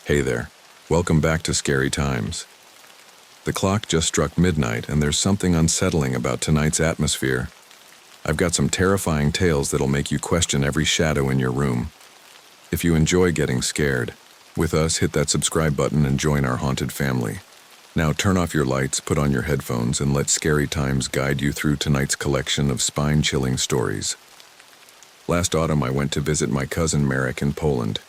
Hey there. Welcome back to Scary Times. The clock just struck midnight, and there's something unsettling about tonight's atmosphere. I've got some terrifying tales that'll make you question every shadow in your room. If you enjoy getting scared, with us, hit that subscribe button and join our haunted family. Now turn off your lights, put on your headphones, and let Scary Times guide you through tonight's collection of spine-chilling stories. Last autumn, I went to visit my cousin Marek in Poland.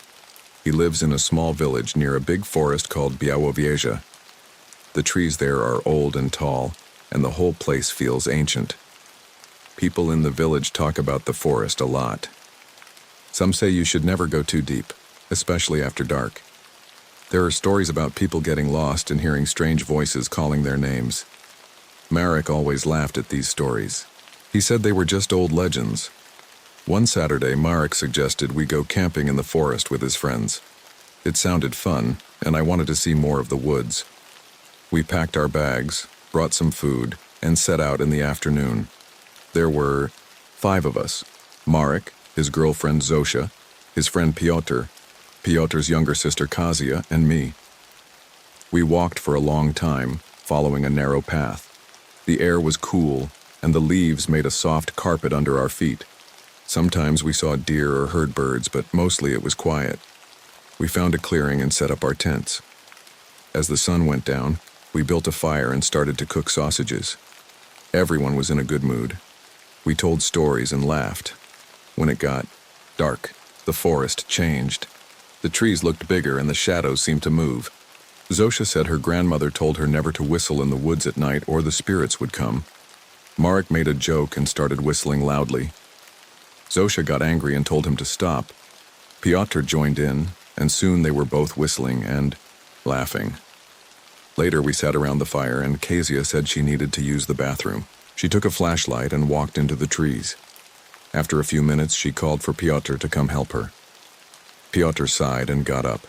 He lives in a small village near a big forest called Białowieża. The trees there are old and tall, and the whole place feels ancient. People in the village talk about the forest a lot. Some say you should never go too deep, especially after dark. There are stories about people getting lost and hearing strange voices calling their names. Marek always laughed at these stories. He said they were just old legends. One Saturday, Marek suggested we go camping in the forest with his friends. It sounded fun, and I wanted to see more of the woods. We packed our bags, brought some food, and set out in the afternoon. There were 5 of us: Marek, his girlfriend Zosia, his friend Piotr, Piotr's younger sister Kasia, and me. We walked for a long time, following a narrow path. The air was cool, and the leaves made a soft carpet under our feet. Sometimes we saw deer or heard birds, but mostly it was quiet. We found a clearing and set up our tents. As the sun went down, we built a fire and started to cook sausages. Everyone was in a good mood. We told stories and laughed. When it got dark, the forest changed. The trees looked bigger and the shadows seemed to move. Zosia said her grandmother told her never to whistle in the woods at night or the spirits would come. Marek made a joke and started whistling loudly. Zosia got angry and told him to stop. Piotr joined in, and soon they were both whistling and laughing. Later we sat around the fire and Kasia said she needed to use the bathroom. She took a flashlight and walked into the trees. After a few minutes, she called for Piotr to come help her. Piotr sighed and got up.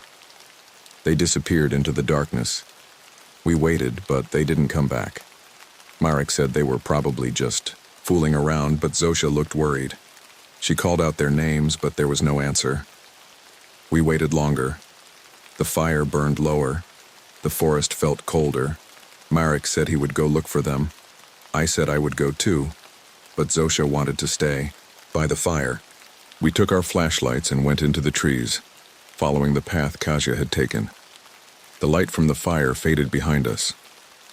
They disappeared into the darkness. We waited, but they didn't come back. Marek said they were probably just fooling around, but Zosia looked worried. She called out their names, but there was no answer. We waited longer. The fire burned lower. The forest felt colder. Marek said he would go look for them. I said I would go too, but Zosia wanted to stay by the fire. We took our flashlights and went into the trees, following the path Kasia had taken. The light from the fire faded behind us.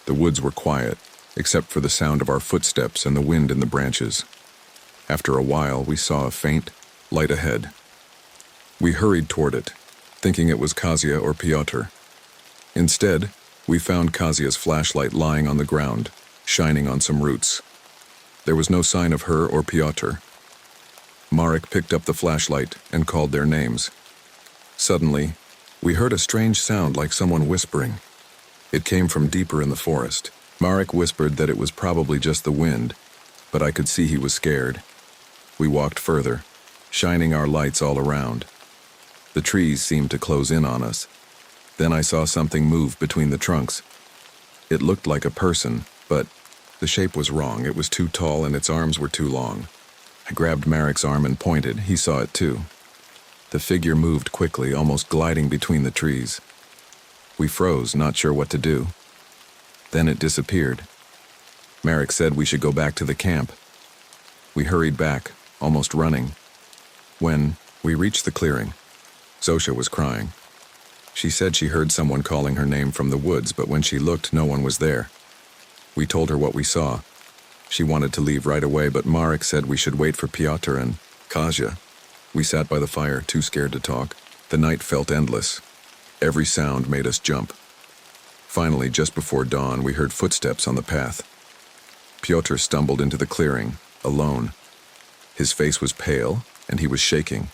The woods were quiet, except for the sound of our footsteps and the wind in the branches. After a while, we saw a faint light ahead. We hurried toward it, thinking it was Kasia or Piotr. Instead, we found Kasia's flashlight lying on the ground, shining on some roots. There was no sign of her or Piotr. Marek picked up the flashlight and called their names. Suddenly, we heard a strange sound like someone whispering. It came from deeper in the forest. Marek whispered that it was probably just the wind, but I could see he was scared. We walked further, shining our lights all around. The trees seemed to close in on us. Then I saw something move between the trunks. It looked like a person, but the shape was wrong. It was too tall and its arms were too long. I grabbed Marek's arm and pointed. He saw it too. The figure moved quickly, almost gliding between the trees. We froze, not sure what to do. Then it disappeared. Marek said we should go back to the camp. We hurried back, almost running. When we reached the clearing, Zosia was crying. She said she heard someone calling her name from the woods, but when she looked, no one was there. We told her what we saw. She wanted to leave right away, but Marek said we should wait for Piotr and Kasia. We sat by the fire, too scared to talk. The night felt endless. Every sound made us jump. Finally, just before dawn, we heard footsteps on the path. Piotr stumbled into the clearing, alone. His face was pale, and he was shaking.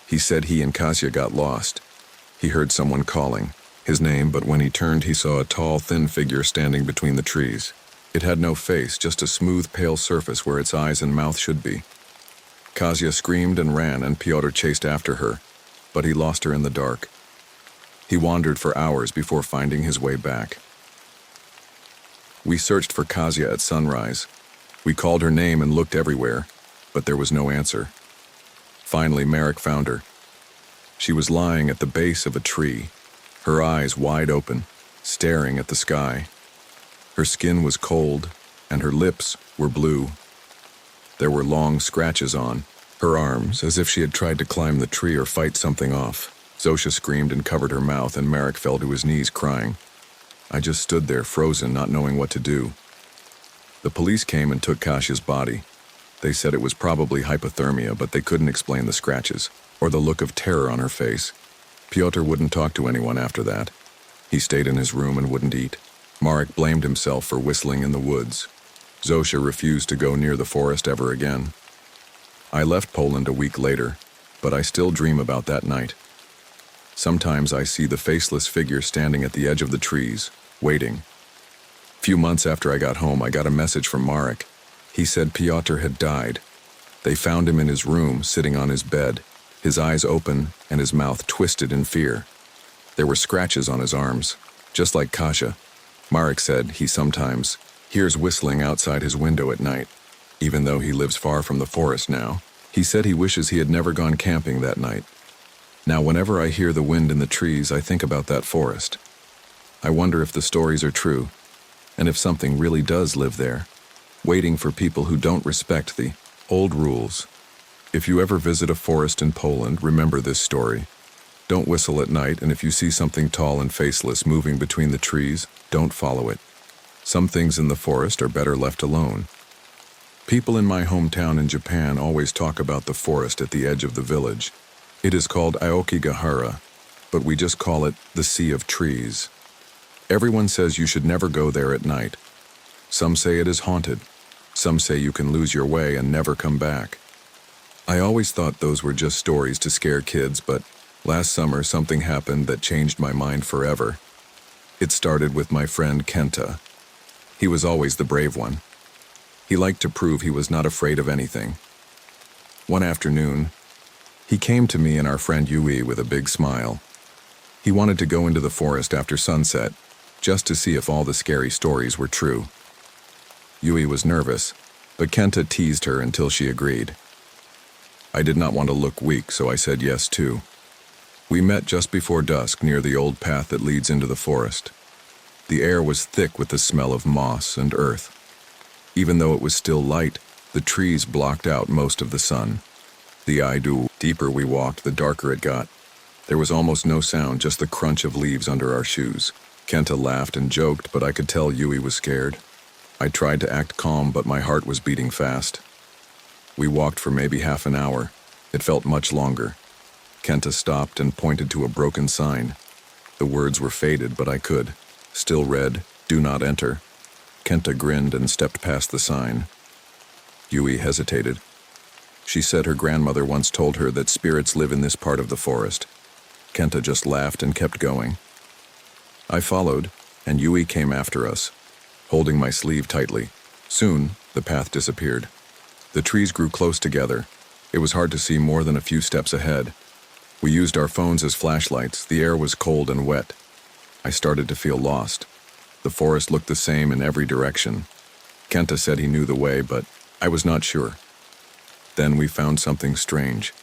He said he and Kasia got lost. He heard someone calling his name, but when he turned, he saw a tall, thin figure standing between the trees. It had no face, just a smooth, pale surface where its eyes and mouth should be. Kasia screamed and ran, and Piotr chased after her, but he lost her in the dark. He wandered for hours before finding his way back. We searched for Kasia at sunrise. We called her name and looked everywhere, but there was no answer. Finally, Marek found her. She was lying at the base of a tree. her eyes wide open, staring at the sky. Her skin was cold, and her lips were blue. There were long scratches on her arms, as if she had tried to climb the tree or fight something off. Zosha screamed and covered her mouth, and Marek fell to his knees crying. I just stood there, frozen, not knowing what to do. The police came and took Kasia's body. They said it was probably hypothermia, but they couldn't explain the scratches or the look of terror on her face. Piotr wouldn't talk to anyone after that. He stayed in his room and wouldn't eat. Marek blamed himself for whistling in the woods. Zosha refused to go near the forest ever again. I left Poland a week later, but I still dream about that night. Sometimes I see the faceless figure standing at the edge of the trees, waiting. Few months after I got home, I got a message from Marek. He said Piotr had died. They found him in his room, sitting on his bed, his eyes open and his mouth twisted in fear. There were scratches on his arms, just like Kasia. Marek said he sometimes hears whistling outside his window at night. Even though he lives far from the forest now, he said he wishes he had never gone camping that night. Now, whenever I hear the wind in the trees, I think about that forest. I wonder if the stories are true, and if something really does live there, waiting for people who don't respect the old rules. If you ever visit a forest in Poland, remember this story. Don't whistle at night, and if you see something tall and faceless moving between the trees, don't follow it. Some things in the forest are better left alone. People in my hometown in Japan always talk about the forest at the edge of the village. It is called Aokigahara, but we just call it the Sea of Trees. Everyone says you should never go there at night. Some say it is haunted. Some say you can lose your way and never come back. I always thought those were just stories to scare kids, but last summer something happened that changed my mind forever. It started with my friend Kenta. He was always the brave one. He liked to prove he was not afraid of anything. One afternoon, he came to me and our friend Yui with a big smile. He wanted to go into the forest after sunset, just to see if all the scary stories were true. Yui was nervous, but Kenta teased her until she agreed. I did not want to look weak, so I said yes too. We met just before dusk near the old path that leads into the forest. The air was thick with the smell of moss and earth. Even though it was still light, the trees blocked out most of the sun. The deeper we walked, the darker it got. There was almost no sound, just the crunch of leaves under our shoes. Kenta laughed and joked, but I could tell Yui was scared. I tried to act calm, but my heart was beating fast. We walked for maybe half an hour. It felt much longer. Kenta stopped and pointed to a broken sign. The words were faded, but I could. Still read, "Do not enter." Kenta grinned and stepped past the sign. Yui hesitated. She said her grandmother once told her that spirits live in this part of the forest. Kenta just laughed and kept going. I followed, and Yui came after us, holding my sleeve tightly. Soon, the path disappeared. The trees grew close together. It was hard to see more than a few steps ahead. We used our phones as flashlights. The air was cold and wet. I started to feel lost. The forest looked the same in every direction. Kenta said he knew the way, but I was not sure. Then we found something strange.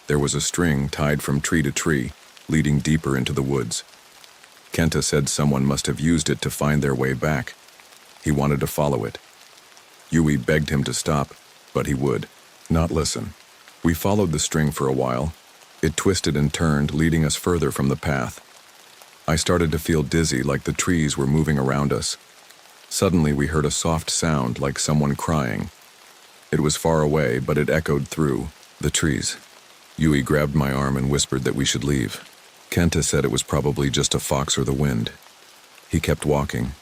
There was a string tied from tree to tree, leading deeper into the woods. Kenta said someone must have used it to find their way back. He wanted to follow it. Yui begged him to stop, but he would not listen. We followed the string for a while. It twisted and turned, leading us further from the path. I started to feel dizzy, like the trees were moving around us. Suddenly we heard a soft sound, like someone crying. It was far away, but it echoed through the trees. Yui grabbed my arm and whispered that we should leave. Kenta said it was probably just a fox or the wind. He kept walking.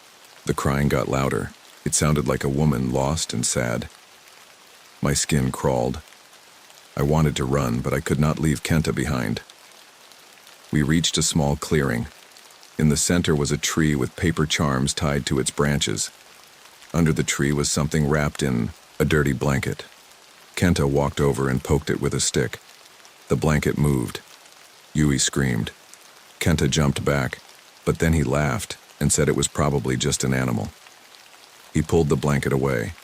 The crying got louder. It sounded like a woman, lost and sad. My skin crawled. I wanted to run, but I could not leave Kenta behind. We reached a small clearing. In the center was a tree with paper charms tied to its branches. Under the tree was something wrapped in a dirty blanket. Kenta walked over and poked it with a stick. The blanket moved. Yui screamed. Kenta jumped back, but then he laughed and said it was probably just an animal. He pulled the blanket away.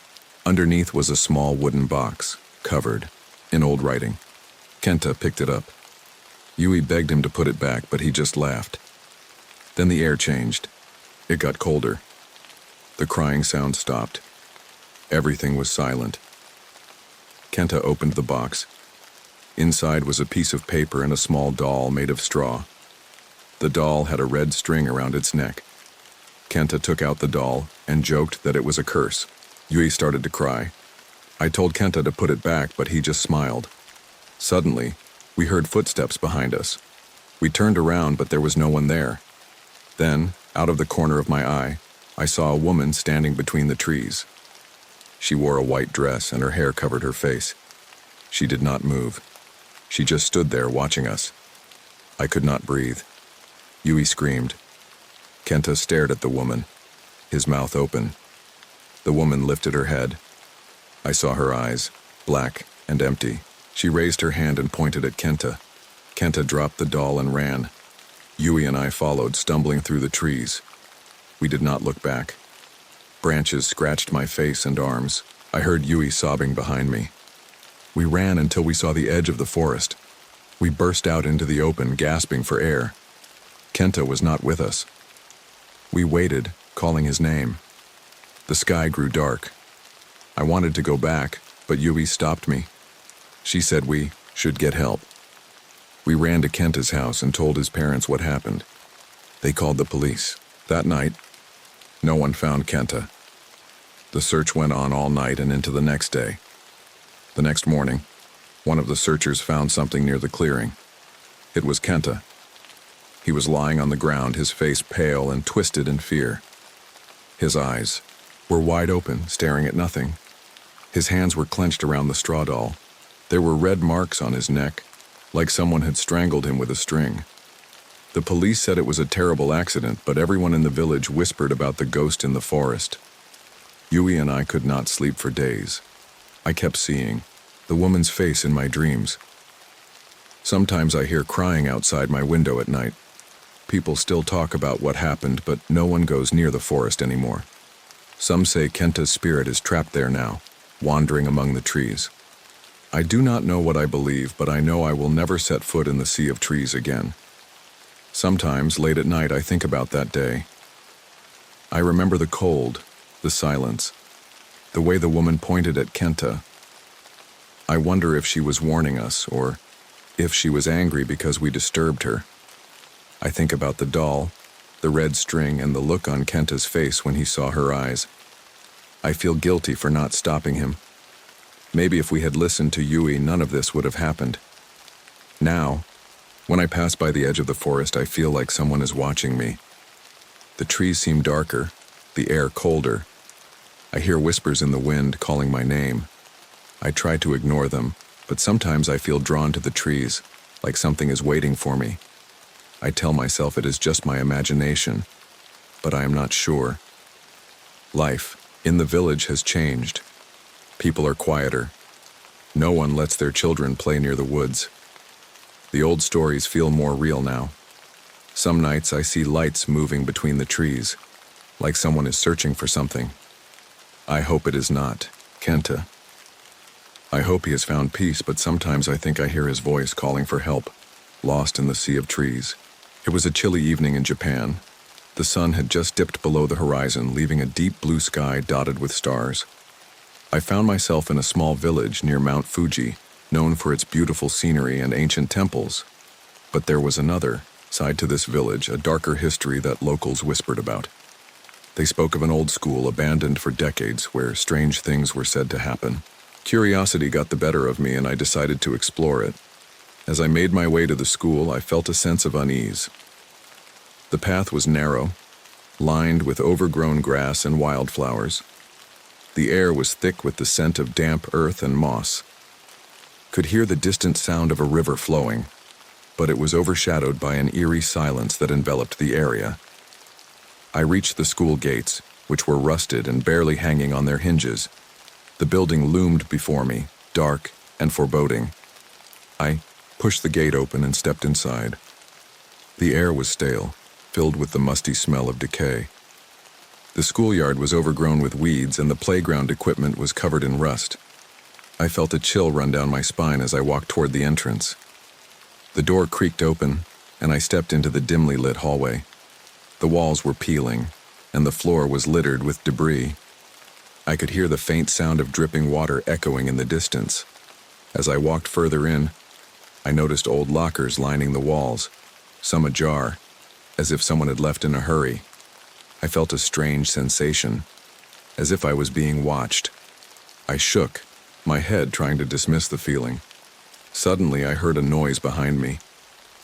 Underneath was a small wooden box, covered in old writing. Kenta picked it up. Yui begged him to put it back, but he just laughed. Then the air changed. It got colder. The crying sound stopped. Everything was silent. Kenta opened the box. Inside was a piece of paper and a small doll made of straw. The doll had a red string around its neck. Kenta took out the doll and joked that it was a curse. Yui started to cry. I told Kenta to put it back, but he just smiled. Suddenly, we heard footsteps behind us. We turned around, but there was no one there. Then, out of the corner of my eye, I saw a woman standing between the trees. She wore a white dress and her hair covered her face. She did not move. She just stood there watching us. I could not breathe. Yui screamed. Kenta stared at the woman, his mouth open. The woman lifted her head. I saw her eyes, black and empty. She raised her hand and pointed at Kenta. Kenta dropped the doll and ran. Yui and I followed, stumbling through the trees. We did not look back. Branches scratched my face and arms. I heard Yui sobbing behind me. We ran until we saw the edge of the forest. We burst out into the open, gasping for air. Kenta was not with us. We waited, calling his name. The sky grew dark. I wanted to go back, but Yui stopped me. She said we should get help. We ran to Kenta's house and told his parents what happened. They called the police. That night, no one found Kenta. The search went on all night and into the next day. The next morning, one of the searchers found something near the clearing. It was Kenta. He was lying on the ground, his face pale and twisted in fear. His eyes were wide open, staring at nothing. His hands were clenched around the straw doll. There were red marks on his neck, like someone had strangled him with a string. The police said it was a terrible accident, but everyone in the village whispered about the ghost in the forest. Yui and I could not sleep for days. I kept seeing the woman's face in my dreams. Sometimes I hear crying outside my window at night. People still talk about what happened, but no one goes near the forest anymore. Some say Kenta's spirit is trapped there now, wandering among the trees. I do not know what I believe, but I know I will never set foot in the sea of trees again. Sometimes, late at night, I think about that day. I remember the cold, the silence, the way the woman pointed at Kenta. I wonder if she was warning us, or if she was angry because we disturbed her. I think about the doll, the red string, and the look on Kenta's face when he saw her eyes. I feel guilty for not stopping him. Maybe if we had listened to Yui, none of this would have happened. Now, when I pass by the edge of the forest, I feel like someone is watching me. The trees seem darker, the air colder. I hear whispers in the wind calling my name. I try to ignore them, but sometimes I feel drawn to the trees, like something is waiting for me. I tell myself it is just my imagination, but I am not sure. Life in the village has changed. People are quieter. No one lets their children play near the woods. The old stories feel more real now. Some nights I see lights moving between the trees, like someone is searching for something. I hope it is not Kenta. I hope he has found peace, but sometimes I think I hear his voice calling for help, lost in the sea of trees. It was a chilly evening in Japan. The sun had just dipped below the horizon, leaving a deep blue sky dotted with stars. I found myself in a small village near Mount Fuji, known for its beautiful scenery and ancient temples. But there was another side to this village, a darker history that locals whispered about. They spoke of an old school abandoned for decades where strange things were said to happen. Curiosity got the better of me and I decided to explore it. As I made my way to the school, I felt a sense of unease. The path was narrow, lined with overgrown grass and wildflowers. The air was thick with the scent of damp earth and moss. Could hear the distant sound of a river flowing, but it was overshadowed by an eerie silence that enveloped the area. I reached the school gates, which were rusted and barely hanging on their hinges. The building loomed before me, dark and foreboding. I pushed the gate open and stepped inside. The air was stale, filled with the musty smell of decay. The schoolyard was overgrown with weeds and the playground equipment was covered in rust. I felt a chill run down my spine as I walked toward the entrance. The door creaked open, and I stepped into the dimly lit hallway. The walls were peeling, and the floor was littered with debris. I could hear the faint sound of dripping water echoing in the distance. As I walked further in, I noticed old lockers lining the walls, some ajar, as if someone had left in a hurry. I felt a strange sensation, as if I was being watched. I shook, my head trying to dismiss the feeling. Suddenly, I heard a noise behind me.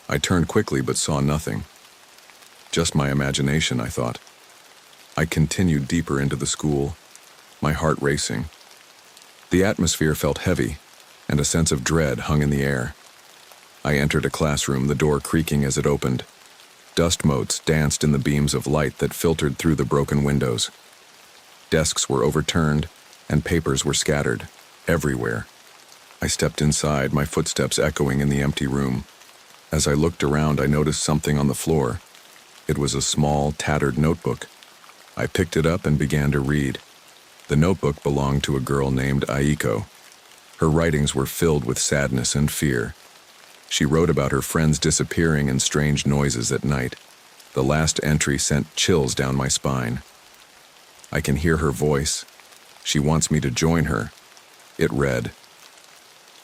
I turned quickly but saw nothing. Just my imagination, I thought. I continued deeper into the school, my heart racing. The atmosphere felt heavy, and a sense of dread hung in the air. I entered a classroom, the door creaking as it opened. Dust motes danced in the beams of light that filtered through the broken windows. Desks were overturned, and papers were scattered, everywhere. I stepped inside, my footsteps echoing in the empty room. As I looked around, I noticed something on the floor. It was a small, tattered notebook. I picked it up and began to read. The notebook belonged to a girl named Aiko. Her writings were filled with sadness and fear. She wrote about her friends disappearing and strange noises at night. The last entry sent chills down my spine. I can hear her voice. She wants me to join her. It read.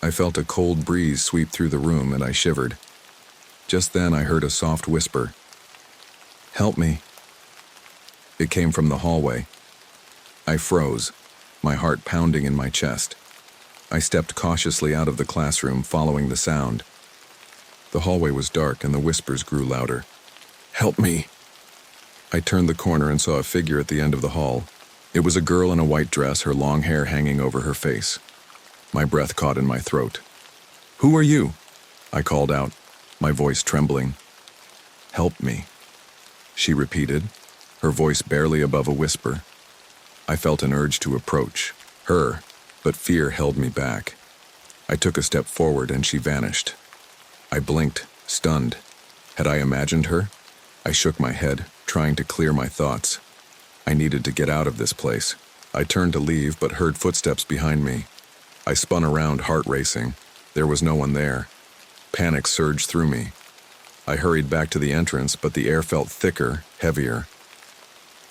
I felt a cold breeze sweep through the room and I shivered. Just then I heard a soft whisper. Help me. It came from the hallway. I froze, my heart pounding in my chest. I stepped cautiously out of the classroom, following the sound. The hallway was dark and the whispers grew louder. Help me. I turned the corner and saw a figure at the end of the hall. It was a girl in a white dress, her long hair hanging over her face. My breath caught in my throat. Who are you? I called out, my voice trembling. Help me, she repeated, her voice barely above a whisper. I felt an urge to approach her, but fear held me back. I took a step forward and she vanished. I blinked, stunned. Had I imagined her? I shook my head, trying to clear my thoughts. I needed to get out of this place. I turned to leave, but heard footsteps behind me. I spun around, heart racing. There was no one there. Panic surged through me. I hurried back to the entrance, but the air felt thicker, heavier.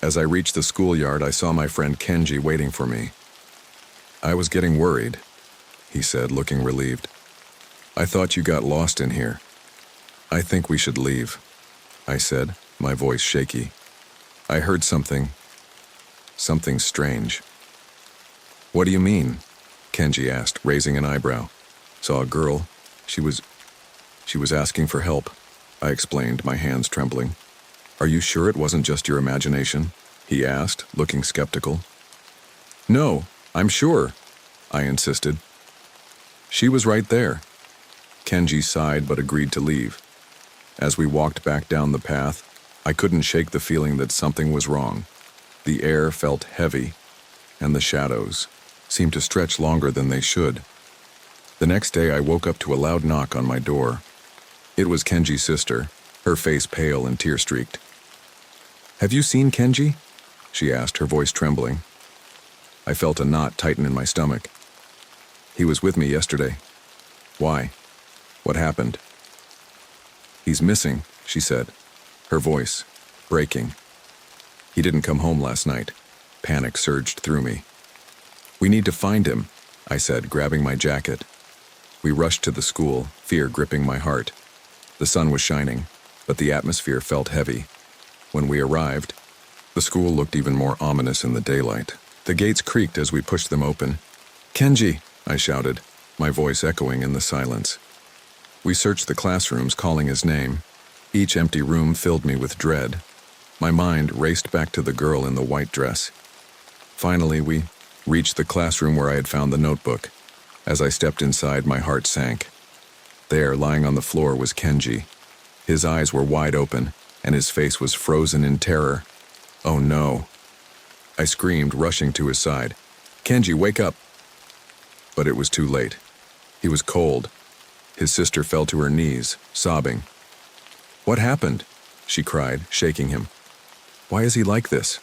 As I reached the schoolyard, I saw my friend Kenji waiting for me. I was getting worried, he said, looking relieved. I thought you got lost in here. I think we should leave, I said, my voice shaky. I heard something strange. What do you mean? Kenji asked, raising an eyebrow. Saw a girl. She was asking for help, I explained, my hands trembling. Are you sure it wasn't just your imagination? He asked, looking skeptical. No, I'm sure, I insisted. She was right there. Kenji sighed but agreed to leave. As we walked back down the path, I couldn't shake the feeling that something was wrong. The air felt heavy, and the shadows seemed to stretch longer than they should. The next day I woke up to a loud knock on my door. It was Kenji's sister, her face pale and tear-streaked. Have you seen Kenji? She asked, her voice trembling. I felt a knot tighten in my stomach. He was with me yesterday. Why? What happened? He's missing, she said, her voice breaking. He didn't come home last night. Panic surged through me. We need to find him, I said, grabbing my jacket. We rushed to the school, fear gripping my heart. The sun was shining, but the atmosphere felt heavy. When we arrived, the school looked even more ominous in the daylight. The gates creaked as we pushed them open. Kenji, I shouted, my voice echoing in the silence. We searched the classrooms, calling his name. Each empty room filled me with dread. My mind raced back to the girl in the white dress. Finally, we reached the classroom where I had found the notebook. As I stepped inside, my heart sank. There, lying on the floor, was Kenji. His eyes were wide open, and his face was frozen in terror. Oh no! I screamed, rushing to his side. Kenji, wake up! But it was too late. He was cold. His sister fell to her knees, sobbing. What happened? She cried, shaking him. Why is he like this?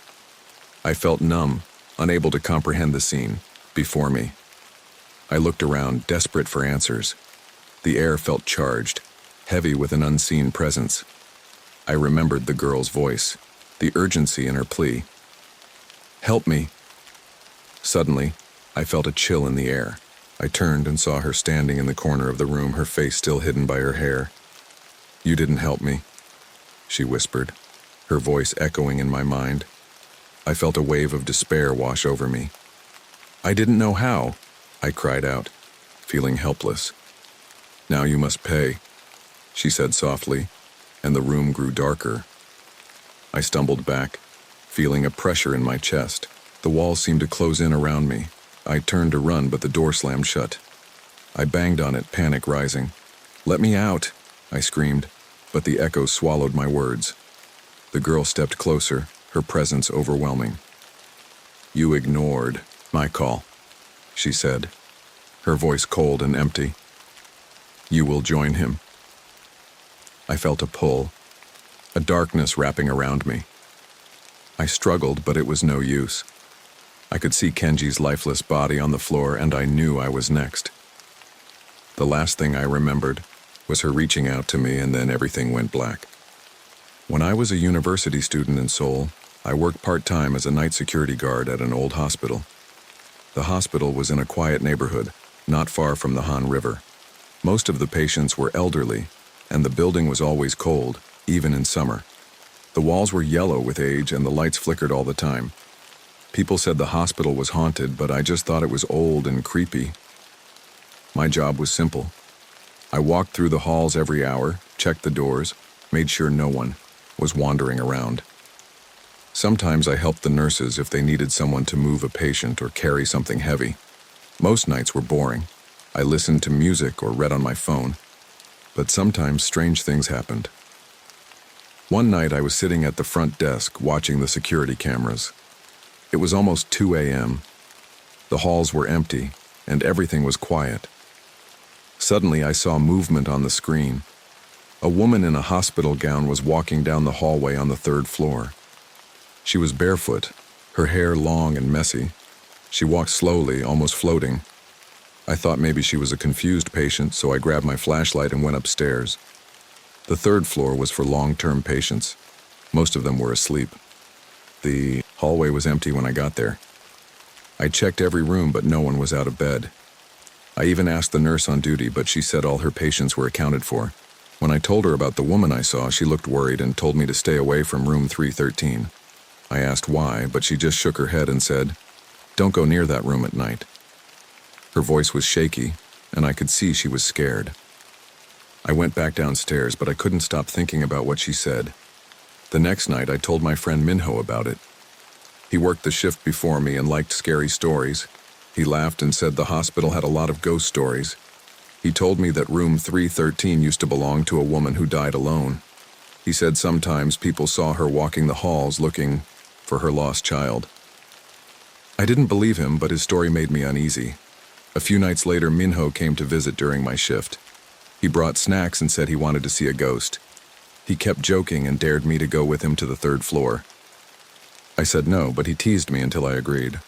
I felt numb, unable to comprehend the scene before me. I looked around, desperate for answers. The air felt charged, heavy with an unseen presence. I remembered the girl's voice, the urgency in her plea. "Help me." Suddenly, I felt a chill in the air. I turned and saw her standing in the corner of the room, her face still hidden by her hair. "You didn't help me," she whispered, her voice echoing in my mind. I felt a wave of despair wash over me. "I didn't know how," I cried out, feeling helpless. "Now you must pay," she said softly, and the room grew darker. I stumbled back, feeling a pressure in my chest. The walls seemed to close in around me. I turned to run, but the door slammed shut. I banged on it, panic rising. "Let me out," I screamed, but the echoes swallowed my words. The girl stepped closer, her presence overwhelming. "You ignored my call," she said, her voice cold and empty. "You will join him." I felt a pull, a darkness wrapping around me. I struggled, but it was no use. I could see Kenji's lifeless body on the floor, and I knew I was next. The last thing I remembered was her reaching out to me, and then everything went black. When I was a university student in Seoul, I worked part-time as a night security guard at an old hospital. The hospital was in a quiet neighborhood, not far from the Han River. Most of the patients were elderly, and the building was always cold, even in summer. The walls were yellow with age, and the lights flickered all the time. People said the hospital was haunted, but I just thought it was old and creepy. My job was simple. I walked through the halls every hour, checked the doors, made sure no one was wandering around. Sometimes I helped the nurses if they needed someone to move a patient or carry something heavy. Most nights were boring. I listened to music or read on my phone. But sometimes strange things happened. One night I was sitting at the front desk watching the security cameras. It was almost 2 a.m. The halls were empty, and everything was quiet. Suddenly I saw movement on the screen. A woman in a hospital gown was walking down the hallway on the 3rd floor. She was barefoot, her hair long and messy. She walked slowly, almost floating. I thought maybe she was a confused patient, so I grabbed my flashlight and went upstairs. The 3rd floor was for long-term patients. Most of them were asleep. The hallway was empty when I got there. I checked every room, but no one was out of bed. I even asked the nurse on duty, but she said all her patients were accounted for. When I told her about the woman I saw, she looked worried and told me to stay away from room 313. I asked why, but she just shook her head and said, "Don't go near that room at night." Her voice was shaky, and I could see she was scared. I went back downstairs, but I couldn't stop thinking about what she said. The next night, I told my friend Minho about it. He worked the shift before me and liked scary stories. He laughed and said the hospital had a lot of ghost stories. He told me that room 313 used to belong to a woman who died alone. He said sometimes people saw her walking the halls looking for her lost child. I didn't believe him, but his story made me uneasy. A few nights later, Minho came to visit during my shift. He brought snacks and said he wanted to see a ghost. He kept joking and dared me to go with him to the 3rd floor. I said no, but he teased me until I agreed.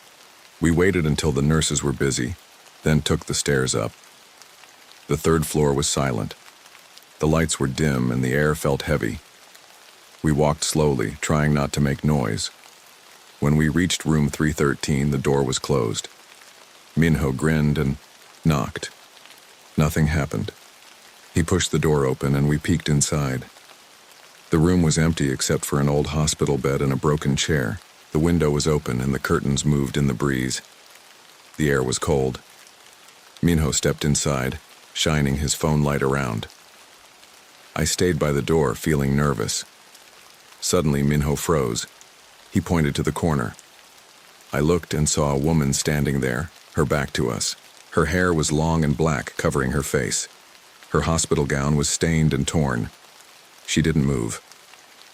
We waited until the nurses were busy, then took the stairs up. The 3rd floor was silent. The lights were dim and the air felt heavy. We walked slowly, trying not to make noise. When we reached room 313, the door was closed. Minho grinned and knocked. Nothing happened. He pushed the door open and we peeked inside. The room was empty except for an old hospital bed and a broken chair. The window was open and the curtains moved in the breeze. The air was cold. Minho stepped inside, shining his phone light around. I stayed by the door, feeling nervous. Suddenly, Minho froze. He pointed to the corner. I looked and saw a woman standing there, her back to us. Her hair was long and black, covering her face. Her hospital gown was stained and torn. She didn't move.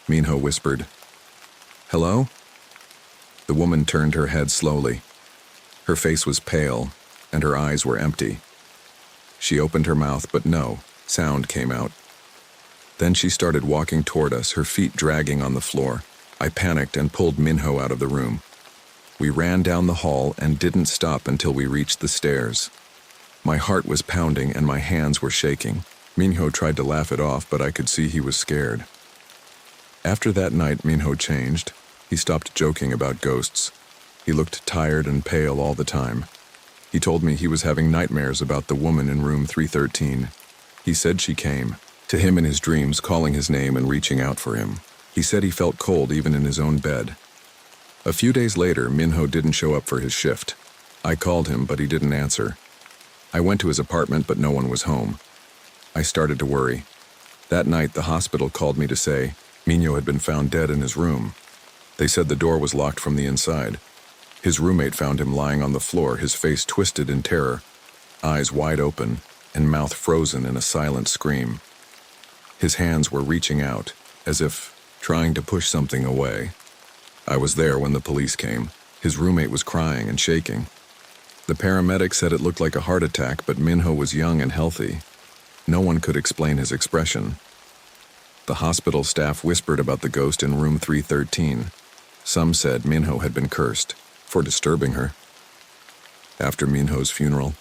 Minho whispered, "Hello?" The woman turned her head slowly. Her face was pale, and her eyes were empty. She opened her mouth, but no sound came out. Then she started walking toward us, her feet dragging on the floor. I panicked and pulled Minho out of the room. We ran down the hall and didn't stop until we reached the stairs. My heart was pounding and my hands were shaking. Minho tried to laugh it off, but I could see he was scared. After that night, Minho changed. He stopped joking about ghosts. He looked tired and pale all the time. He told me he was having nightmares about the woman in room 313. He said she came to him in his dreams, calling his name and reaching out for him. He said he felt cold even in his own bed. A few days later, Minho didn't show up for his shift. I called him, but he didn't answer. I went to his apartment, but no one was home. I started to worry. That night, the hospital called me to say Minho had been found dead in his room. They said the door was locked from the inside. His roommate found him lying on the floor, his face twisted in terror, eyes wide open, and mouth frozen in a silent scream. His hands were reaching out, as if trying to push something away. I was there when the police came. His roommate was crying and shaking. The paramedic said it looked like a heart attack, but Minho was young and healthy. No one could explain his expression. The hospital staff whispered about the ghost in room 313. Some said Minho had been cursed for disturbing her. After Minho's funeral,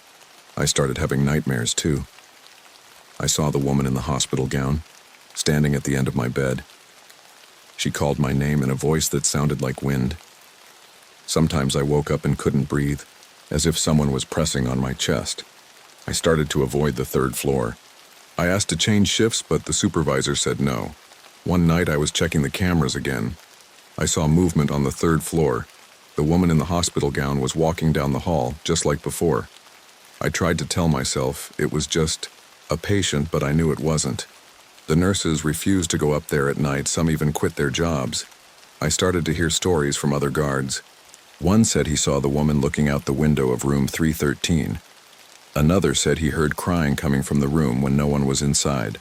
I started having nightmares too. I saw the woman in the hospital gown, standing at the end of my bed. She called my name in a voice that sounded like wind. Sometimes I woke up and couldn't breathe, as if someone was pressing on my chest. I started to avoid the third floor. I asked to change shifts, but the supervisor said no. One night I was checking the cameras again. I saw movement on the third floor. The woman in the hospital gown was walking down the hall, just like before. I tried to tell myself it was just a patient, but I knew it wasn't. The nurses refused to go up there at night, some even quit their jobs. I started to hear stories from other guards. One said he saw the woman looking out the window of room 313. Another said he heard crying coming from the room when no one was inside.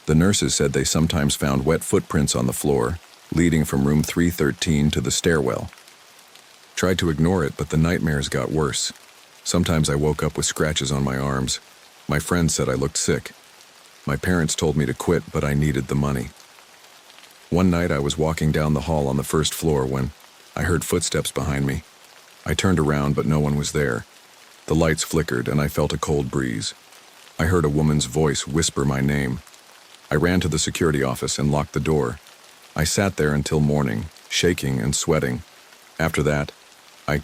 The nurses said they sometimes found wet footprints on the floor, leading from room 313 to the stairwell. Tried to ignore it, but the nightmares got worse. Sometimes I woke up with scratches on my arms. My friends said I looked sick. My parents told me to quit, but I needed the money. One night I was walking down the hall on the first floor when I heard footsteps behind me. I turned around, but no one was there. The lights flickered, and I felt a cold breeze. I heard a woman's voice whisper my name. I ran to the security office and locked the door. I sat there until morning, shaking and sweating. After that, I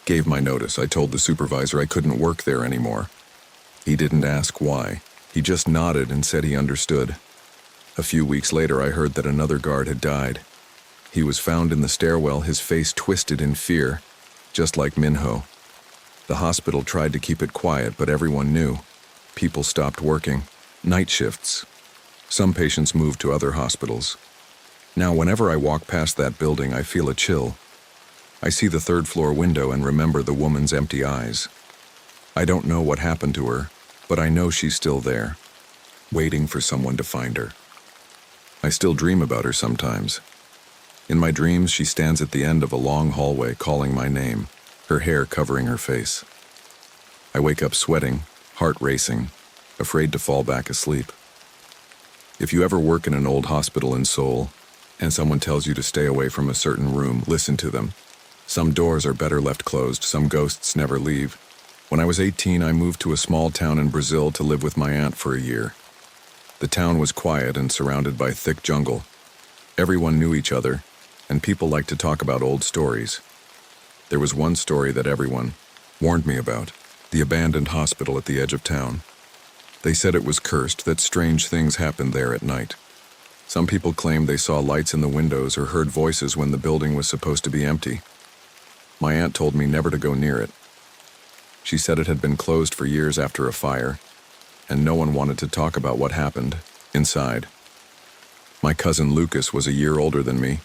gave my notice. I told the supervisor I couldn't work there anymore. He didn't ask why. He just nodded and said he understood. A few weeks later, I heard that another guard had died. He was found in the stairwell, his face twisted in fear, just like Minho. The hospital tried to keep it quiet, but everyone knew. People stopped working. Night shifts. Some patients moved to other hospitals. Now, whenever I walk past that building, I feel a chill. I see the third floor window and remember the woman's empty eyes. I don't know what happened to her, but I know she's still there, waiting for someone to find her. I still dream about her sometimes. In my dreams, she stands at the end of a long hallway calling my name, her hair covering her face. I wake up sweating, heart racing, afraid to fall back asleep. If you ever work in an old hospital in Seoul, and someone tells you to stay away from a certain room, listen to them. Some doors are better left closed, some ghosts never leave. When I was 18, I moved to a small town in Brazil to live with my aunt for a year. The town was quiet and surrounded by thick jungle. Everyone knew each other, and people liked to talk about old stories. There was one story that everyone warned me about, the abandoned hospital at the edge of town. They said it was cursed, that strange things happened there at night. Some people claimed they saw lights in the windows or heard voices when the building was supposed to be empty. My aunt told me never to go near it. She said it had been closed for years after a fire, and no one wanted to talk about what happened inside. My cousin Lucas was a year older than me.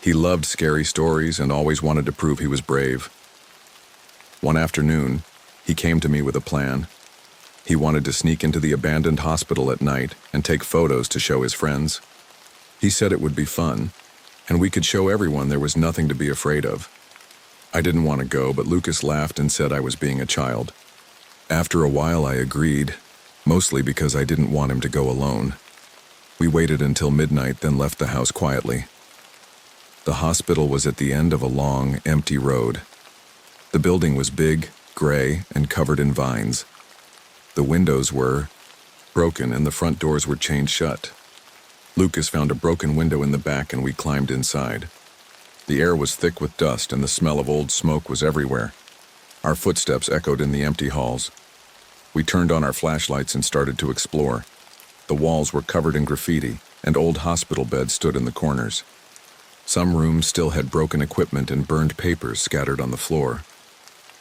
He loved scary stories and always wanted to prove he was brave. One afternoon, he came to me with a plan. He wanted to sneak into the abandoned hospital at night and take photos to show his friends. He said it would be fun, and we could show everyone there was nothing to be afraid of. I didn't want to go, but Lucas laughed and said I was being a child. After a while, I agreed, mostly because I didn't want him to go alone. We waited until midnight, then left the house quietly. The hospital was at the end of a long, empty road. The building was big, gray, and covered in vines. The windows were broken and the front doors were chained shut. Lucas found a broken window in the back and we climbed inside. The air was thick with dust and the smell of old smoke was everywhere. Our footsteps echoed in the empty halls. We turned on our flashlights and started to explore. The walls were covered in graffiti, and old hospital beds stood in the corners. Some rooms still had broken equipment and burned papers scattered on the floor.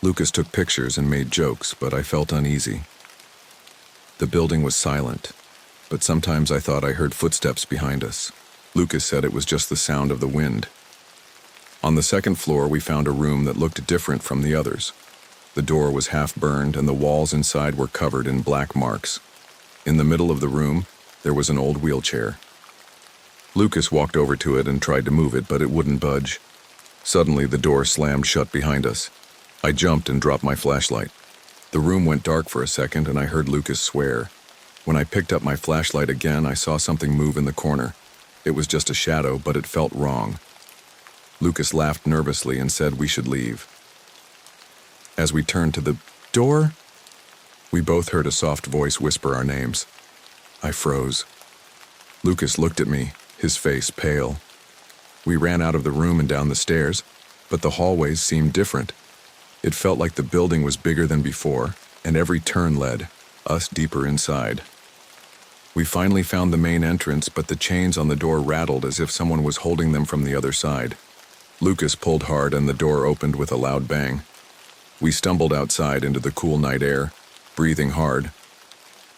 Lucas took pictures and made jokes, but I felt uneasy. The building was silent, but sometimes I thought I heard footsteps behind us. Lucas said it was just the sound of the wind. On the second floor, we found a room that looked different from the others. The door was half burned and the walls inside were covered in black marks. In the middle of the room, there was an old wheelchair. Lucas walked over to it and tried to move it, but it wouldn't budge. Suddenly, the door slammed shut behind us. I jumped and dropped my flashlight. The room went dark for a second and I heard Lucas swear. When I picked up my flashlight again, I saw something move in the corner. It was just a shadow, but it felt wrong. Lucas laughed nervously and said we should leave. As we turned to the door, we both heard a soft voice whisper our names. I froze. Lucas looked at me, his face pale. We ran out of the room and down the stairs, but the hallways seemed different. It felt like the building was bigger than before, and every turn led us deeper inside. We finally found the main entrance, but the chains on the door rattled as if someone was holding them from the other side. Lucas pulled hard and the door opened with a loud bang. We stumbled outside into the cool night air, breathing hard.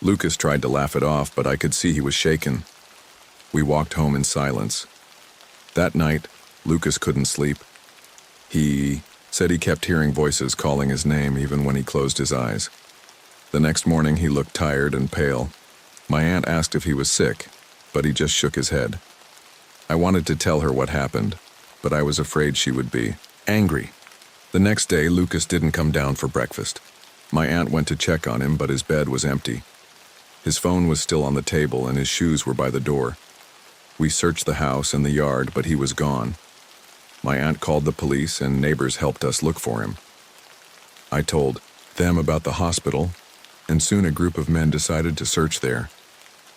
Lucas tried to laugh it off, but I could see he was shaken. We walked home in silence. That night, Lucas couldn't sleep. He said he kept hearing voices calling his name even when he closed his eyes. The next morning, he looked tired and pale. My aunt asked if he was sick, but he just shook his head. I wanted to tell her what happened, but I was afraid she would be angry. The next day, Lucas didn't come down for breakfast. My aunt went to check on him, but his bed was empty. His phone was still on the table and his shoes were by the door. We searched the house and the yard, but he was gone. My aunt called the police and neighbors helped us look for him. I told them about the hospital, and soon a group of men decided to search there.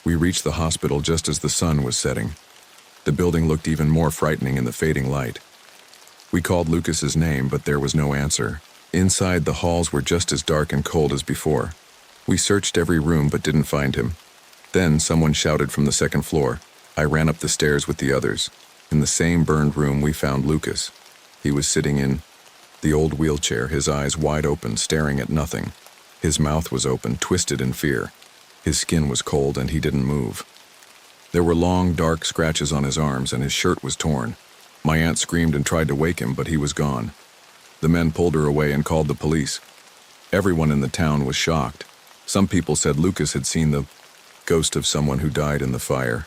We reached the hospital just as the sun was setting. The building looked even more frightening in the fading light. We called Lucas's name, but there was no answer. Inside, the halls were just as dark and cold as before. We searched every room but didn't find him. Then someone shouted from the second floor. I ran up the stairs with the others. In the same burned room, we found Lucas. He was sitting in the old wheelchair, his eyes wide open, staring at nothing. His mouth was open, twisted in fear. His skin was cold and he didn't move. There were long, dark scratches on his arms and his shirt was torn. My aunt screamed and tried to wake him, but he was gone. The men pulled her away and called the police. Everyone in the town was shocked. Some people said Lucas had seen the ghost of someone who died in the fire.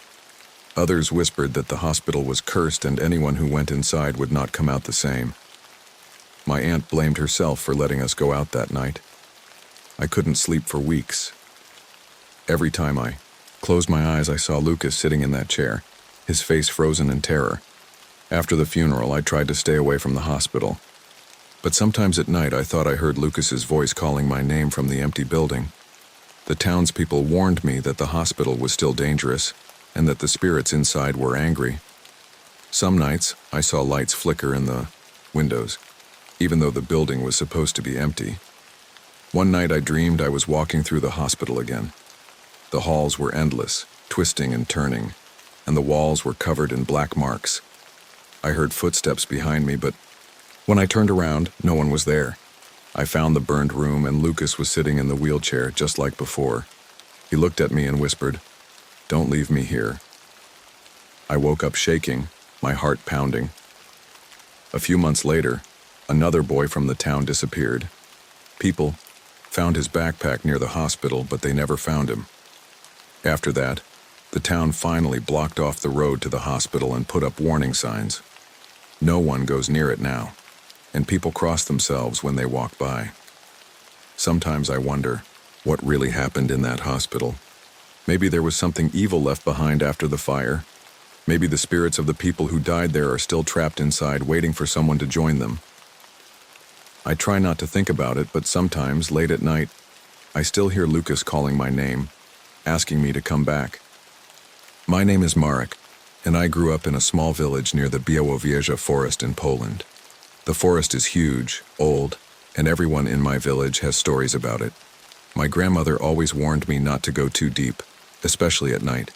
Others whispered that the hospital was cursed and anyone who went inside would not come out the same. My aunt blamed herself for letting us go out that night. I couldn't sleep for weeks. Every time I closed my eyes, I saw Lucas sitting in that chair, his face frozen in terror. After the funeral, I tried to stay away from the hospital. But sometimes at night, I thought I heard Lucas's voice calling my name from the empty building. The townspeople warned me that the hospital was still dangerous and that the spirits inside were angry. Some nights, I saw lights flicker in the windows, even though the building was supposed to be empty. One night I dreamed I was walking through the hospital again. The halls were endless, twisting and turning, and the walls were covered in black marks. I heard footsteps behind me, but when I turned around, no one was there. I found the burned room and Lucas was sitting in the wheelchair just like before. He looked at me and whispered, "Don't leave me here." I woke up shaking, my heart pounding. A few months later, another boy from the town disappeared. People found his backpack near the hospital, but they never found him. After that, the town finally blocked off the road to the hospital and put up warning signs. No one goes near it now, and people cross themselves when they walk by. Sometimes I wonder what really happened in that hospital. Maybe there was something evil left behind after the fire. Maybe the spirits of the people who died there are still trapped inside, waiting for someone to join them. I try not to think about it, but sometimes, late at night, I still hear Lucas calling my name, asking me to come back. My name is Marek, and I grew up in a small village near the Białowieża forest in Poland. The forest is huge, old, and everyone in my village has stories about it. My grandmother always warned me not to go too deep, especially at night.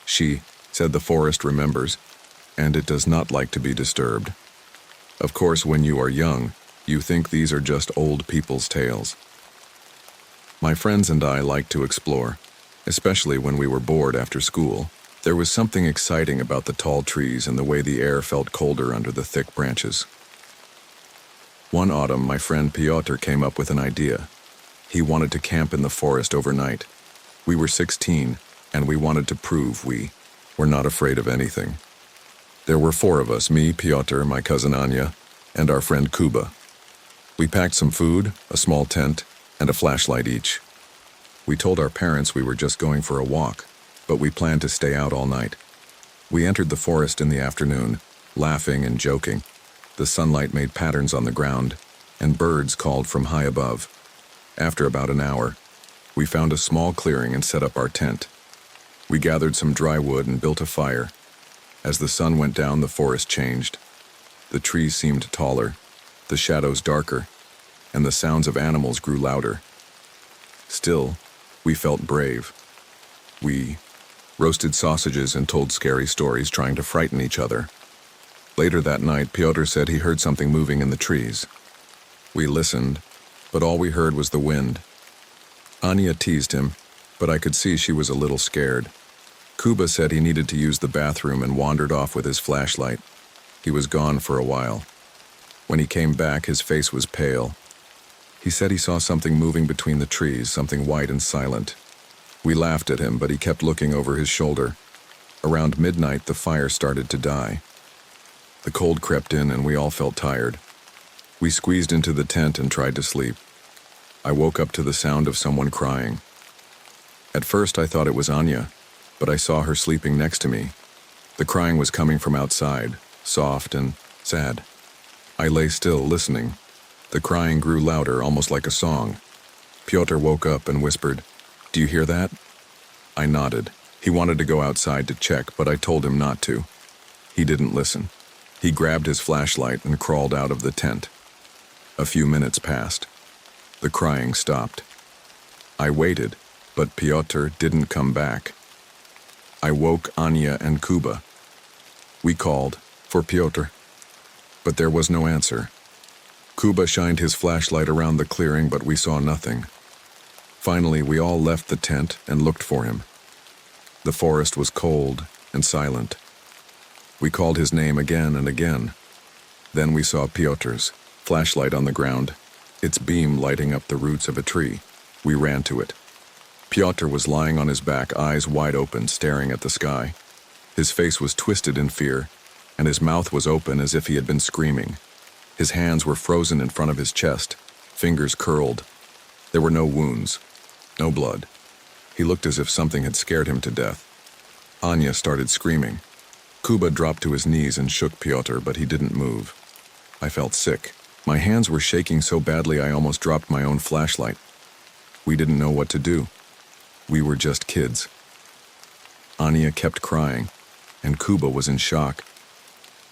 She said the forest remembers, and it does not like to be disturbed. Of course, when you are young, you think these are just old people's tales. My friends and I liked to explore, especially when we were bored after school. There was something exciting about the tall trees and the way the air felt colder under the thick branches. One autumn, my friend Piotr came up with an idea. He wanted to camp in the forest overnight. We were 16, and we wanted to prove we were not afraid of anything. There were 4 of us, me, Piotr, my cousin Anya, and our friend Kuba. We packed some food, a small tent, and a flashlight each. We told our parents we were just going for a walk, but we planned to stay out all night. We entered the forest in the afternoon, laughing and joking. The sunlight made patterns on the ground, and birds called from high above. After about an hour, we found a small clearing and set up our tent. We gathered some dry wood and built a fire. As the sun went down, the forest changed. The trees seemed taller, the shadows darker, and the sounds of animals grew louder. Still, we felt brave. We roasted sausages and told scary stories, trying to frighten each other. Later that night, Piotr said he heard something moving in the trees. We listened, but all we heard was the wind. Anya teased him, but I could see she was a little scared. Kuba said he needed to use the bathroom and wandered off with his flashlight. He was gone for a while. When he came back, his face was pale. He said he saw something moving between the trees, something white and silent. We laughed at him, but he kept looking over his shoulder. Around midnight, the fire started to die. The cold crept in and we all felt tired. We squeezed into the tent and tried to sleep. I woke up to the sound of someone crying. At first I thought it was Anya, but I saw her sleeping next to me. The crying was coming from outside, soft and sad. I lay still, listening. The crying grew louder, almost like a song. Piotr woke up and whispered, "Do you hear that?" I nodded. He wanted to go outside to check, but I told him not to. He didn't listen. He grabbed his flashlight and crawled out of the tent. A few minutes passed. The crying stopped. I waited, but Piotr didn't come back. I woke Anya and Kuba. We called for Piotr, but there was no answer. Kuba shined his flashlight around the clearing, but we saw nothing. Finally, we all left the tent and looked for him. The forest was cold and silent. We called his name again and again. Then we saw Piotr's flashlight on the ground, its beam lighting up the roots of a tree. We ran to it. Piotr was lying on his back, eyes wide open, staring at the sky. His face was twisted in fear, and his mouth was open as if he had been screaming. His hands were frozen in front of his chest, fingers curled. There were no wounds, no blood. He looked as if something had scared him to death. Anya started screaming. Kuba dropped to his knees and shook Piotr, but he didn't move. I felt sick. My hands were shaking so badly I almost dropped my own flashlight. We didn't know what to do. We were just kids. Anya kept crying, and Kuba was in shock.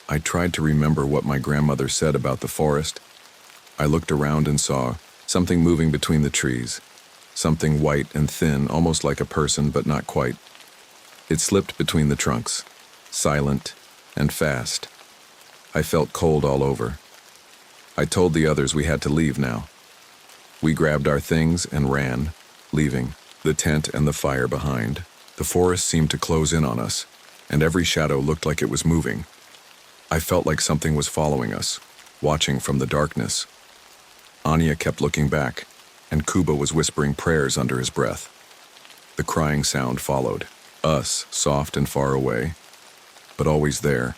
I tried to remember what my grandmother said about the forest. I looked around and saw something moving between the trees. Something white and thin, almost like a person, but not quite. It slipped between the trunks, silent and fast. I felt cold all over. I told the others we had to leave now. We grabbed our things and ran, leaving the tent and the fire behind. The forest seemed to close in on us, and every shadow looked like it was moving. I felt like something was following us, watching from the darkness. Anya kept looking back, and Kuba was whispering prayers under his breath. The crying sound followed, us, soft and far away, but always there.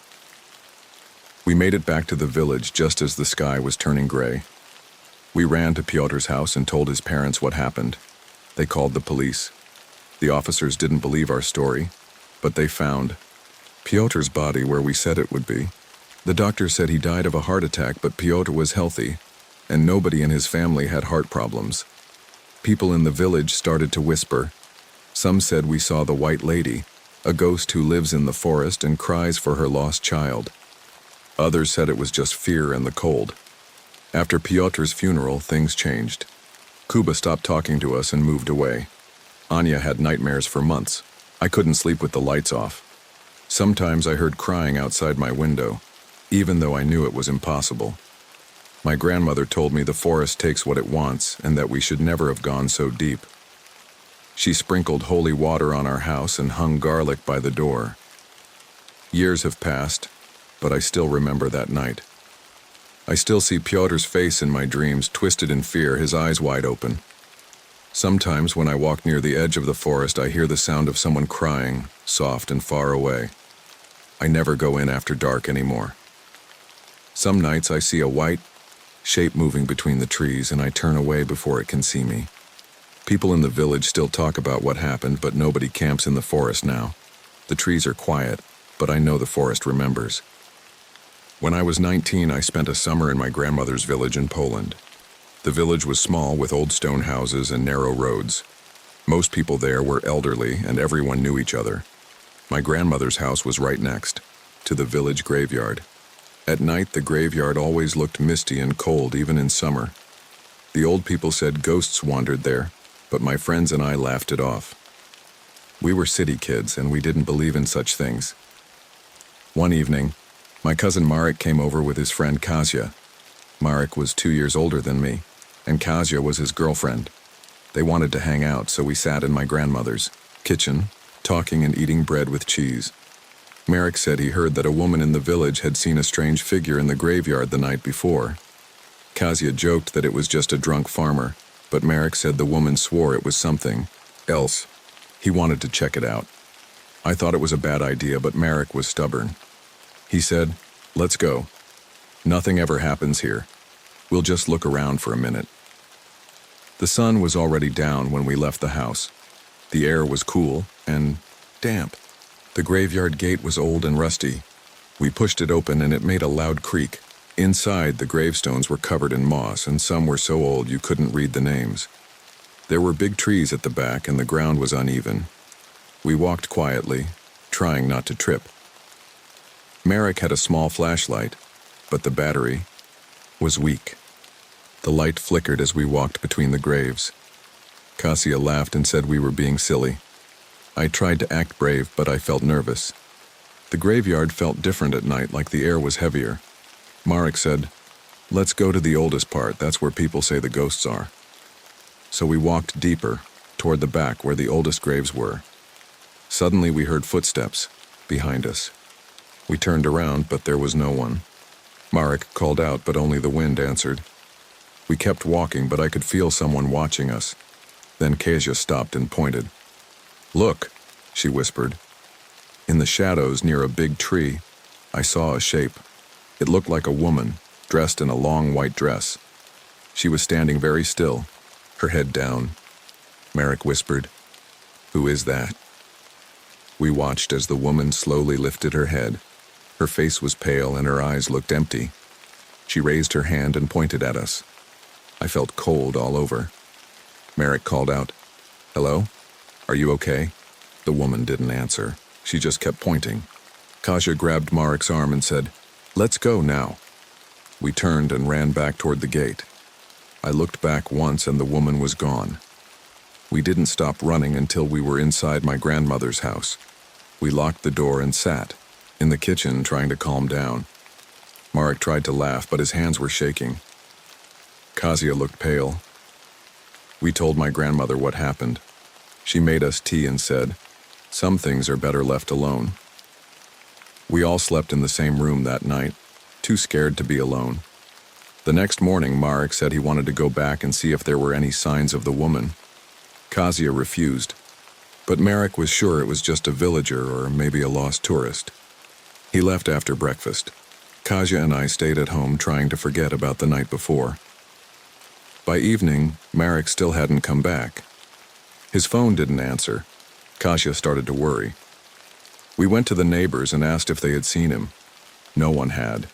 We made it back to the village just as the sky was turning gray. We ran to Piotr's house and told his parents what happened. They called the police. The officers didn't believe our story, but they found Piotr's body where we said it would be. The doctor said he died of a heart attack, but Piotr was healthy, and nobody in his family had heart problems. People in the village started to whisper. Some said we saw the white lady, a ghost who lives in the forest and cries for her lost child. Others said it was just fear and the cold. After Pyotr's funeral, things changed. Kuba stopped talking to us and moved away. Anya had nightmares for months. I couldn't sleep with the lights off. Sometimes I heard crying outside my window, even though I knew it was impossible. My grandmother told me the forest takes what it wants and that we should never have gone so deep. She sprinkled holy water on our house and hung garlic by the door. Years have passed, but I still remember that night. I still see Pyotr's face in my dreams, twisted in fear, his eyes wide open. Sometimes when I walk near the edge of the forest, I hear the sound of someone crying, soft and far away. I never go in after dark anymore. Some nights I see a white shape moving between the trees, and I turn away before it can see me. People in the village still talk about what happened, but nobody camps in the forest now. The trees are quiet, but I know the forest remembers. When I was 19, I spent a summer in my grandmother's village in Poland. The village was small with old stone houses and narrow roads. Most people there were elderly and everyone knew each other. My grandmother's house was right next, to the village graveyard. At night, the graveyard always looked misty and cold, even in summer. The old people said ghosts wandered there, but my friends and I laughed it off. We were city kids and we didn't believe in such things. One evening, my cousin Marek came over with his friend Kasia. Marek was 2 years older than me, and Kasia was his girlfriend. They wanted to hang out, so we sat in my grandmother's kitchen, talking and eating bread with cheese. Marek said he heard that a woman in the village had seen a strange figure in the graveyard the night before. Kasia joked that it was just a drunk farmer, but Marek said the woman swore it was something else. He wanted to check it out. I thought it was a bad idea, but Marek was stubborn. He said, "Let's go. Nothing ever happens here. We'll just look around for a minute." The sun was already down when we left the house. The air was cool and damp. The graveyard gate was old and rusty. We pushed it open and it made a loud creak. Inside, the gravestones were covered in moss, and some were so old you couldn't read the names. There were big trees at the back and the ground was uneven. We walked quietly, trying not to trip. Marek had a small flashlight, but the battery was weak. The light flickered as we walked between the graves. Kasia laughed and said we were being silly. I tried to act brave, but I felt nervous. The graveyard felt different at night, like the air was heavier. Marek said, "Let's go to the oldest part, that's where people say the ghosts are." So we walked deeper, toward the back where the oldest graves were. Suddenly we heard footsteps behind us. We turned around, but there was no one. Marek called out, but only the wind answered. We kept walking, but I could feel someone watching us. Then Kasia stopped and pointed. "Look," she whispered. In the shadows near a big tree, I saw a shape. It looked like a woman, dressed in a long white dress. She was standing very still, her head down. Marek whispered, "Who is that?" We watched as the woman slowly lifted her head. Her face was pale and her eyes looked empty. She raised her hand and pointed at us. I felt cold all over. Marek called out, "Hello? Are you okay?" The woman didn't answer. She just kept pointing. Kasia grabbed Marek's arm and said, "Let's go now." We turned and ran back toward the gate. I looked back once and the woman was gone. We didn't stop running until we were inside my grandmother's house. We locked the door and sat in the kitchen trying to calm down. Marek tried to laugh, but his hands were shaking. Kasia looked pale. We told my grandmother what happened. She made us tea and said, "Some things are better left alone." We all slept in the same room that night, too scared to be alone. The next morning, Marek said he wanted to go back and see if there were any signs of the woman. Kasia refused, but Marek was sure it was just a villager or maybe a lost tourist. He left after breakfast. Kasia and I stayed at home trying to forget about the night before. By evening, Marek still hadn't come back. His phone didn't answer. Kasia started to worry. We went to the neighbors and asked if they had seen him. No one had.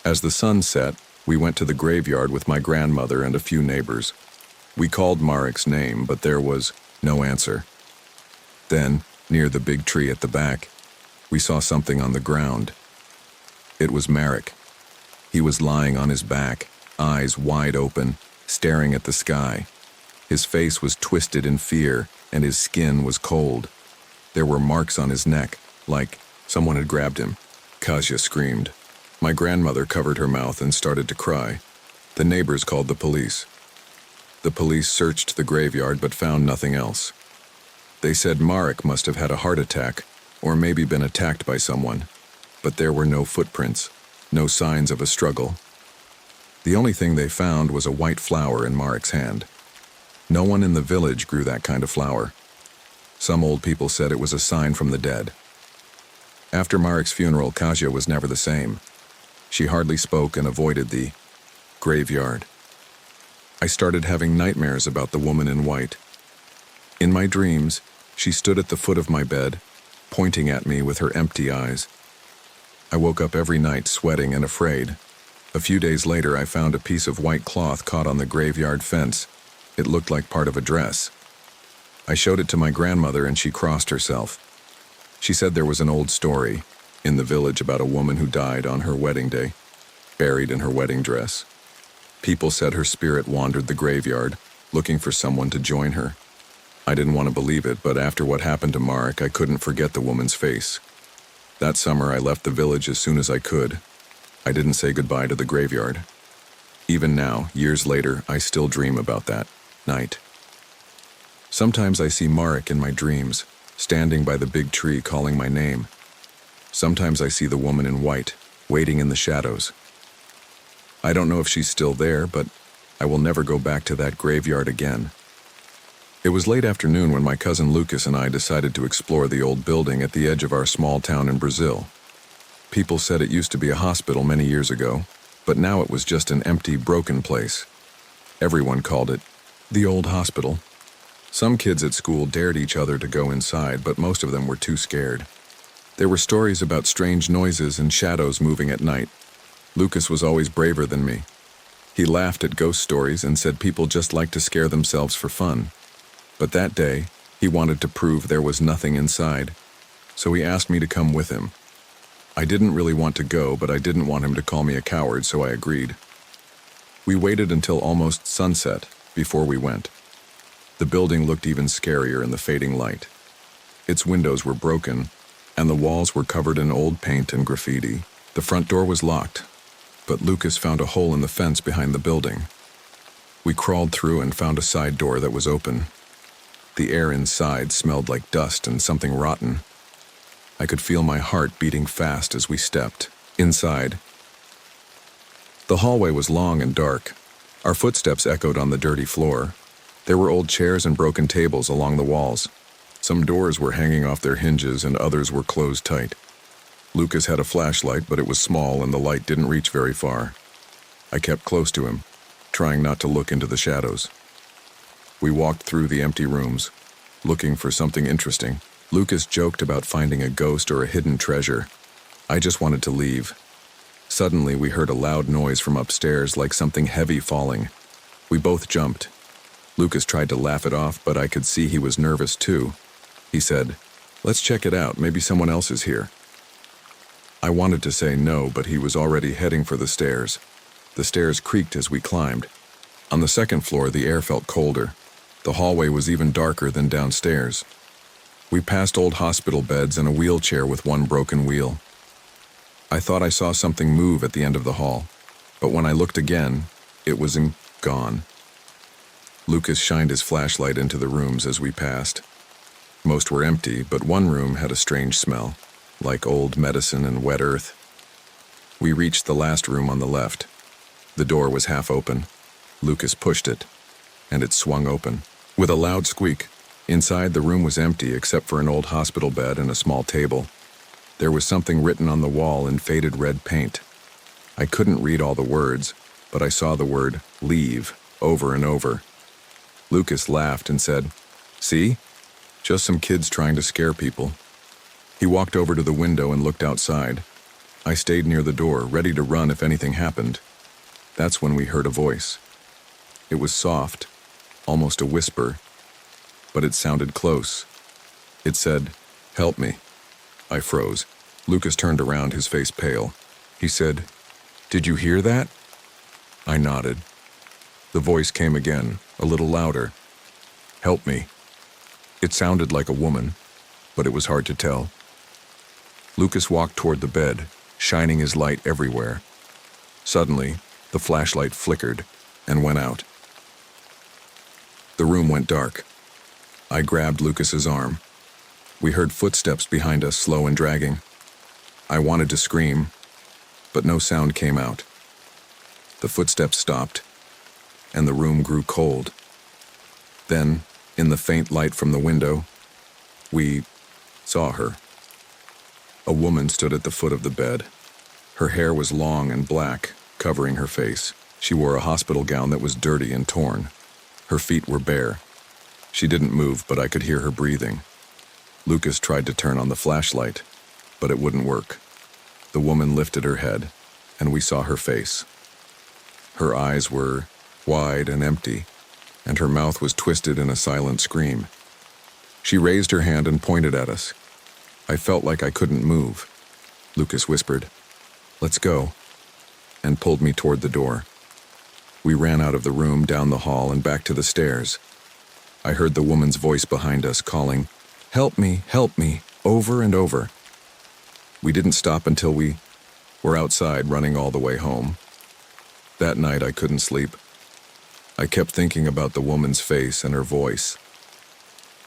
As the sun set, we went to the graveyard with my grandmother and a few neighbors. We called Marek's name, but there was no answer. Then, Near the big tree at the back, we saw something on the ground. It was Marek. He was lying on his back, eyes wide open, staring at the sky. His face was twisted in fear, and his skin was cold. There were marks on his neck, like someone had grabbed him. Kasia screamed. My grandmother covered her mouth and started to cry. The neighbors called the police. The police searched the graveyard but found nothing else. They said Marek must have had a heart attack, or maybe been attacked by someone, but there were no footprints, no signs of a struggle. The only thing they found was a white flower in Marek's hand. No one in the village grew that kind of flower. Some old people said it was a sign from the dead. After Marek's funeral, Kasia was never the same. She hardly spoke and avoided the graveyard. I started having nightmares about the woman in white. In my dreams, she stood at the foot of my bed, pointing at me with her empty eyes. I woke up every night sweating and afraid. A few days later, I found a piece of white cloth caught on the graveyard fence. It looked like part of a dress. I showed it to my grandmother and she crossed herself. She said there was an old story in the village about a woman who died on her wedding day, buried in her wedding dress. People said her spirit wandered the graveyard, looking for someone to join her. I didn't want to believe it, but after what happened to Marek, I couldn't forget the woman's face. That summer, I left the village as soon as I could. I didn't say goodbye to the graveyard. Even now, years later, I still dream about that night. Sometimes I see Marek in my dreams, standing by the big tree calling my name. Sometimes I see the woman in white, waiting in the shadows. I don't know if she's still there, but I will never go back to that graveyard again. It was late afternoon when my cousin Lucas and I decided to explore the old building at the edge of our small town in Brazil. People said it used to be a hospital many years ago, but now it was just an empty, broken place. Everyone called it the old hospital. Some kids at school dared each other to go inside, but most of them were too scared. There were stories about strange noises and shadows moving at night. Lucas was always braver than me. He laughed at ghost stories and said people just like to scare themselves for fun. But that day, he wanted to prove there was nothing inside, so he asked me to come with him. I didn't really want to go, but I didn't want him to call me a coward, so I agreed. We waited until almost sunset before we went. The building looked even scarier in the fading light. Its windows were broken, and the walls were covered in old paint and graffiti. The front door was locked, but Lucas found a hole in the fence behind the building. We crawled through and found a side door that was open. The air inside smelled like dust and something rotten. I could feel my heart beating fast as we stepped inside. The hallway was long and dark. Our footsteps echoed on the dirty floor. There were old chairs and broken tables along the walls. Some doors were hanging off their hinges and others were closed tight. Lucas had a flashlight, but it was small and the light didn't reach very far. I kept close to him, trying not to look into the shadows. We walked through the empty rooms, looking for something interesting. Lucas joked about finding a ghost or a hidden treasure. I just wanted to leave. Suddenly, we heard a loud noise from upstairs, like something heavy falling. We both jumped. Lucas tried to laugh it off, but I could see he was nervous too. He said, "Let's check it out, maybe someone else is here." I wanted to say no, but he was already heading for the stairs. The stairs creaked as we climbed. On the second floor, the air felt colder. The hallway was even darker than downstairs. We passed old hospital beds and a wheelchair with one broken wheel. I thought I saw something move at the end of the hall, but when I looked again, it was gone. Lucas shined his flashlight into the rooms as we passed. Most were empty, but one room had a strange smell, like old medicine and wet earth. We reached the last room on the left. The door was half open. Lucas pushed it, and it swung open. With a loud squeak, inside the room was empty except for an old hospital bed and a small table. There was something written on the wall in faded red paint. I couldn't read all the words, but I saw the word "leave" over and over. Lucas laughed and said, "See? Just some kids trying to scare people." He walked over to the window and looked outside. I stayed near the door, ready to run if anything happened. That's when we heard a voice. It was soft, almost a whisper, but it sounded close. It said, Help me. I froze. Lucas turned around, his face pale. He said, "Did you hear that?" I nodded. The voice came again, a little louder. "Help me." It sounded like a woman, but it was hard to tell. Lucas walked toward the bed, shining his light everywhere. Suddenly, the flashlight flickered and went out. The room went dark. I grabbed Lucas's arm. We heard footsteps behind us, slow and dragging. I wanted to scream, but no sound came out. The footsteps stopped, and the room grew cold. Then, in the faint light from the window, we saw her. A woman stood at the foot of the bed. Her hair was long and black, covering her face. She wore a hospital gown that was dirty and torn. Her feet were bare. She didn't move, but I could hear her breathing. Lucas tried to turn on the flashlight, but it wouldn't work. The woman lifted her head, and we saw her face. Her eyes were wide and empty, and her mouth was twisted in a silent scream. She raised her hand and pointed at us. I felt like I couldn't move. Lucas whispered, "Let's go," and pulled me toward the door. We ran out of the room, down the hall, and back to the stairs. I heard the woman's voice behind us calling, help me," over and over. We didn't stop until we were outside, running all the way home. That night I couldn't sleep. I kept thinking about the woman's face and her voice.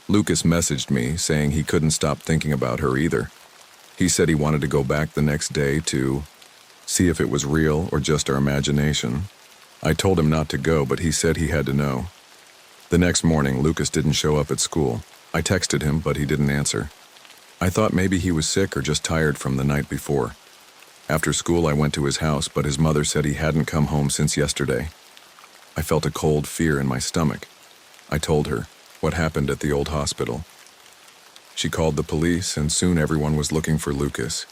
Lucas messaged me, saying he couldn't stop thinking about her either. He said he wanted to go back the next day to see if it was real or just our imagination. I told him not to go, but he said he had to know. The next morning, Lucas didn't show up at school. I texted him, but he didn't answer. I thought maybe he was sick or just tired from the night before. After school, I went to his house, but his mother said he hadn't come home since yesterday. I felt a cold fear in my stomach. I told her what happened at the old hospital. She called the police, and soon everyone was looking for Lucas.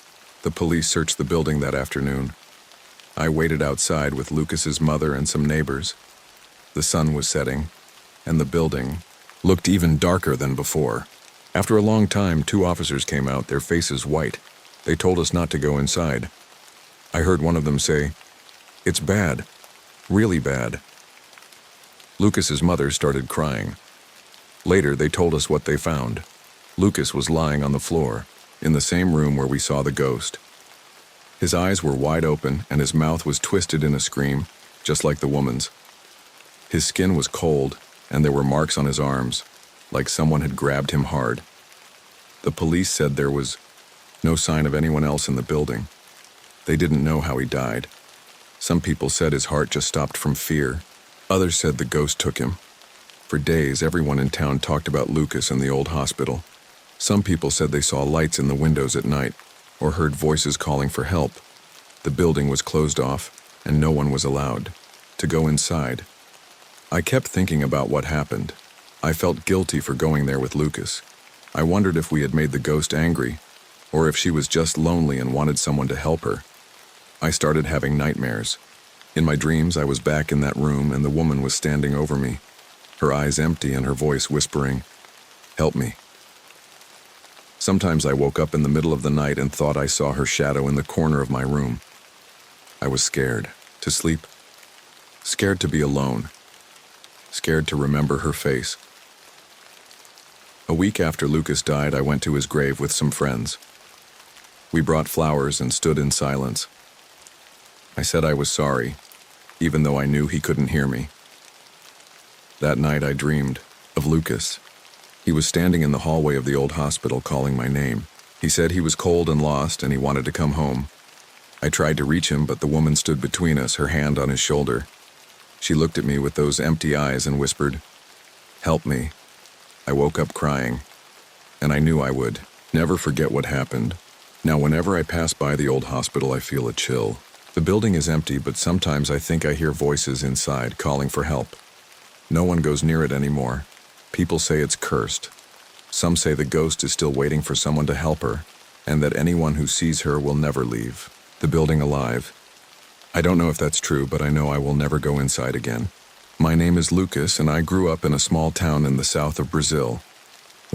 The police searched the building that afternoon. I waited outside with Lucas's mother and some neighbors. The sun was setting, and the building looked even darker than before. After a long time, 2 officers came out, their faces white. They told us not to go inside. I heard one of them say, "It's bad, really bad." Lucas's mother started crying. Later, they told us what they found. Lucas was lying on the floor, in the same room where we saw the ghost. His eyes were wide open, and his mouth was twisted in a scream, just like the woman's. His skin was cold, and there were marks on his arms, like someone had grabbed him hard. The police said there was no sign of anyone else in the building. They didn't know how he died. Some people said his heart just stopped from fear. Others said the ghost took him. For days, everyone in town talked about Lucas and the old hospital. Some people said they saw lights in the windows at night, or heard voices calling for help. The building was closed off, and no one was allowed to go inside. I kept thinking about what happened. I felt guilty for going there with Lucas. I wondered if we had made the ghost angry, or if she was just lonely and wanted someone to help her. I started having nightmares. In my dreams, I was back in that room, and the woman was standing over me, her eyes empty and her voice whispering, "Help me." Sometimes I woke up in the middle of the night and thought I saw her shadow in the corner of my room. I was scared to sleep, scared to be alone, scared to remember her face. A week after Lucas died, I went to his grave with some friends. We brought flowers and stood in silence. I said I was sorry, even though I knew he couldn't hear me. That night I dreamed of Lucas. He was standing in the hallway of the old hospital calling my name. He said he was cold and lost and he wanted to come home. I tried to reach him, but the woman stood between us, her hand on his shoulder. She looked at me with those empty eyes and whispered, "Help me." I woke up crying, and I knew I would never forget what happened. Now, whenever I pass by the old hospital, I feel a chill. The building is empty, but sometimes I think I hear voices inside calling for help. No one goes near it anymore. People say it's cursed. Some say the ghost is still waiting for someone to help her, and that anyone who sees her will never leave the building alive. I don't know if that's true, but I know I will never go inside again. My name is Lucas, and I grew up in a small town in the south of Brazil.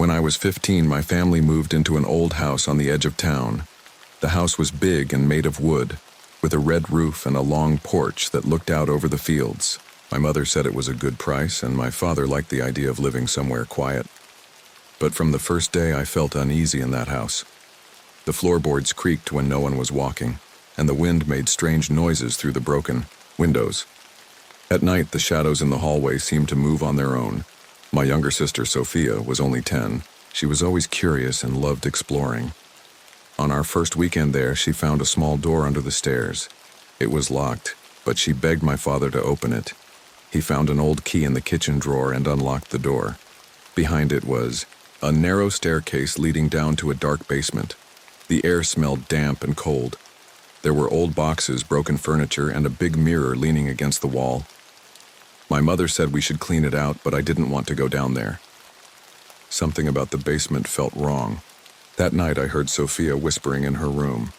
When I was 15, my family moved into an old house on the edge of town. The house was big and made of wood, with a red roof and a long porch that looked out over the fields. My mother said it was a good price, and my father liked the idea of living somewhere quiet. But from the first day, I felt uneasy in that house. The floorboards creaked when no one was walking, and the wind made strange noises through the broken windows. At night, the shadows in the hallway seemed to move on their own. My younger sister, Sophia, was only 10. She was always curious and loved exploring. On our first weekend there, she found a small door under the stairs. It was locked, but she begged my father to open it. He found an old key in the kitchen drawer and unlocked the door. Behind it was a narrow staircase leading down to a dark basement. The air smelled damp and cold. There were old boxes, broken furniture, and a big mirror leaning against the wall. My mother said we should clean it out, but I didn't want to go down there. Something about the basement felt wrong. That night I heard Sophia whispering in her room.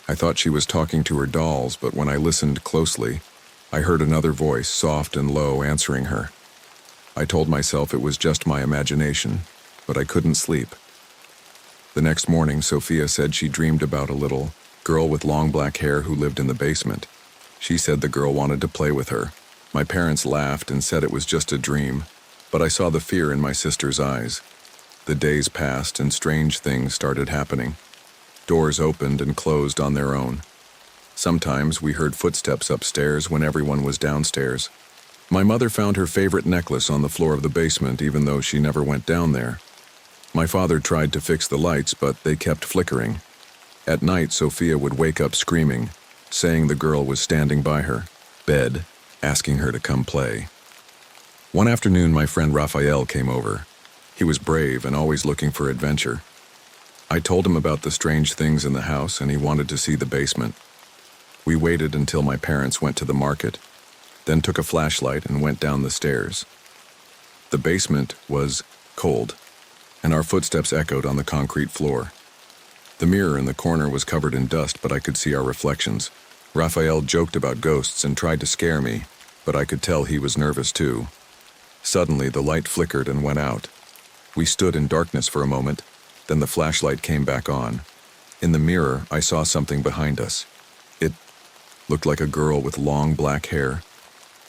I thought she was talking to her dolls, but when I listened closely, I heard another voice, soft and low, answering her. I told myself it was just my imagination, but I couldn't sleep. The next morning, Sophia said she dreamed about a little girl with long black hair who lived in the basement. She said the girl wanted to play with her. My parents laughed and said it was just a dream, but I saw the fear in my sister's eyes. The days passed and strange things started happening. Doors opened and closed on their own. Sometimes we heard footsteps upstairs when everyone was downstairs. My mother found her favorite necklace on the floor of the basement, even though she never went down there. My father tried to fix the lights, but they kept flickering. At night, Sophia would wake up screaming, saying the girl was standing by her bed, asking her to come play. One afternoon, my friend Raphael came over. He was brave and always looking for adventure. I told him about the strange things in the house, and he wanted to see the basement. We waited until my parents went to the market, then took a flashlight and went down the stairs. The basement was cold, and our footsteps echoed on the concrete floor. The mirror in the corner was covered in dust, but I could see our reflections. Raphael joked about ghosts and tried to scare me, but I could tell he was nervous too. Suddenly, the light flickered and went out. We stood in darkness for a moment, then the flashlight came back on. In the mirror, I saw something behind us. It looked like a girl with long black hair,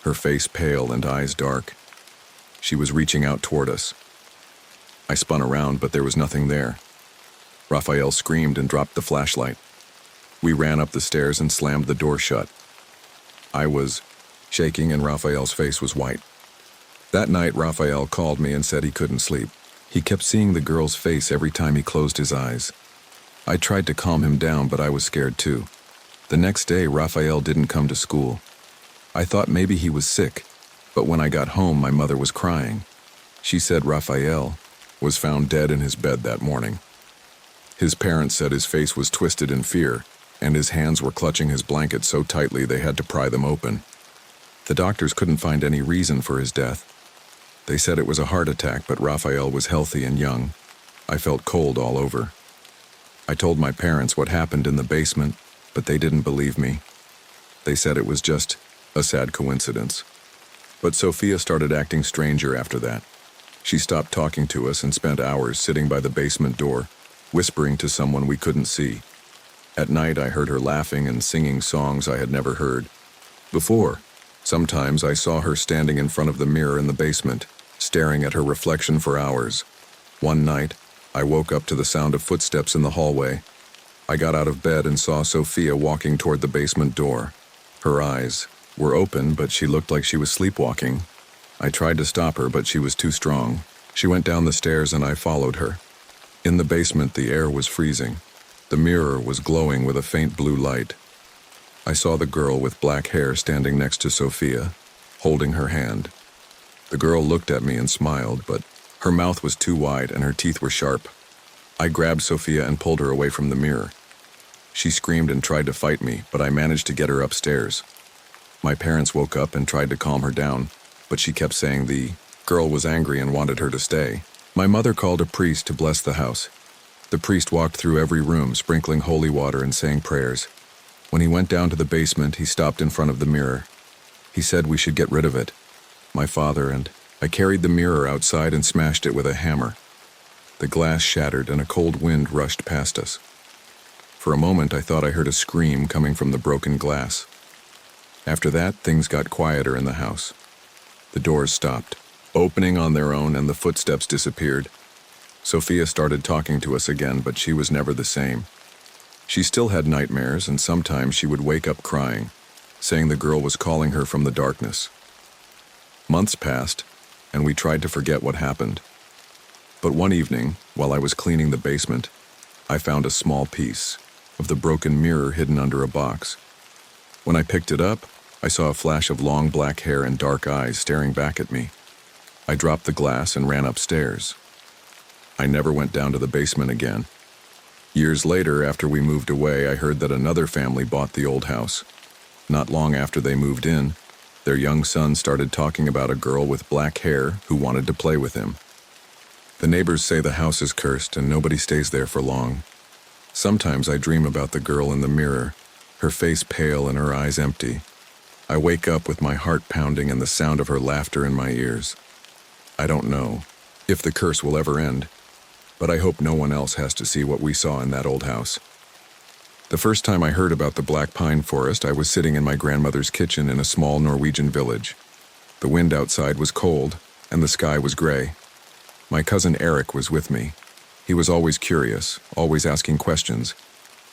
her face pale and eyes dark. She was reaching out toward us. I spun around, but there was nothing there. Raphael screamed and dropped the flashlight. We ran up the stairs and slammed the door shut. I was shaking and Raphael's face was white. That night, Raphael called me and said he couldn't sleep. He kept seeing the girl's face every time he closed his eyes. I tried to calm him down, but I was scared too. The next day, Raphael didn't come to school. I thought maybe he was sick, but when I got home, my mother was crying. She said Raphael was found dead in his bed that morning. His parents said his face was twisted in fear, and his hands were clutching his blanket so tightly they had to pry them open. The doctors couldn't find any reason for his death. They said it was a heart attack, but Raphael was healthy and young. I felt cold all over. I told my parents what happened in the basement, but they didn't believe me. They said it was just a sad coincidence. But Sophia started acting stranger after that. She stopped talking to us and spent hours sitting by the basement door, whispering to someone we couldn't see. At night, I heard her laughing and singing songs I had never heard before. Sometimes I saw her standing in front of the mirror in the basement, staring at her reflection for hours. One night, I woke up to the sound of footsteps in the hallway. I got out of bed and saw Sophia walking toward the basement door. Her eyes were open, but she looked like she was sleepwalking. I tried to stop her, but she was too strong. She went down the stairs and I followed her. In the basement, the air was freezing. The mirror was glowing with a faint blue light. I saw the girl with black hair standing next to Sophia, holding her hand. The girl looked at me and smiled, but her mouth was too wide and her teeth were sharp. I grabbed Sophia and pulled her away from the mirror. She screamed and tried to fight me, but I managed to get her upstairs. My parents woke up and tried to calm her down, but she kept saying the girl was angry and wanted her to stay. My mother called a priest to bless the house. The priest walked through every room, sprinkling holy water and saying prayers. When he went down to the basement, he stopped in front of the mirror. He said we should get rid of it. My father and I carried the mirror outside and smashed it with a hammer. The glass shattered and a cold wind rushed past us. For a moment, I thought I heard a scream coming from the broken glass. After that, things got quieter in the house. The doors stopped, opening on their own, and the footsteps disappeared. Sophia started talking to us again, but she was never the same. She still had nightmares, and sometimes she would wake up crying, saying the girl was calling her from the darkness. Months passed, and we tried to forget what happened. But one evening, while I was cleaning the basement, I found a small piece of the broken mirror hidden under a box. When I picked it up, I saw a flash of long black hair and dark eyes staring back at me. I dropped the glass and ran upstairs. I never went down to the basement again. Years later, after we moved away, I heard that another family bought the old house. Not long after they moved in, their young son started talking about a girl with black hair who wanted to play with him. The neighbors say the house is cursed and nobody stays there for long. Sometimes I dream about the girl in the mirror, her face pale and her eyes empty. I wake up with my heart pounding and the sound of her laughter in my ears. I don't know if the curse will ever end, but I hope no one else has to see what we saw in that old house. The first time I heard about the Black Pine Forest, I was sitting in my grandmother's kitchen in a small Norwegian village. The wind outside was cold, and the sky was gray. My cousin Eric was with me. He was always curious, always asking questions,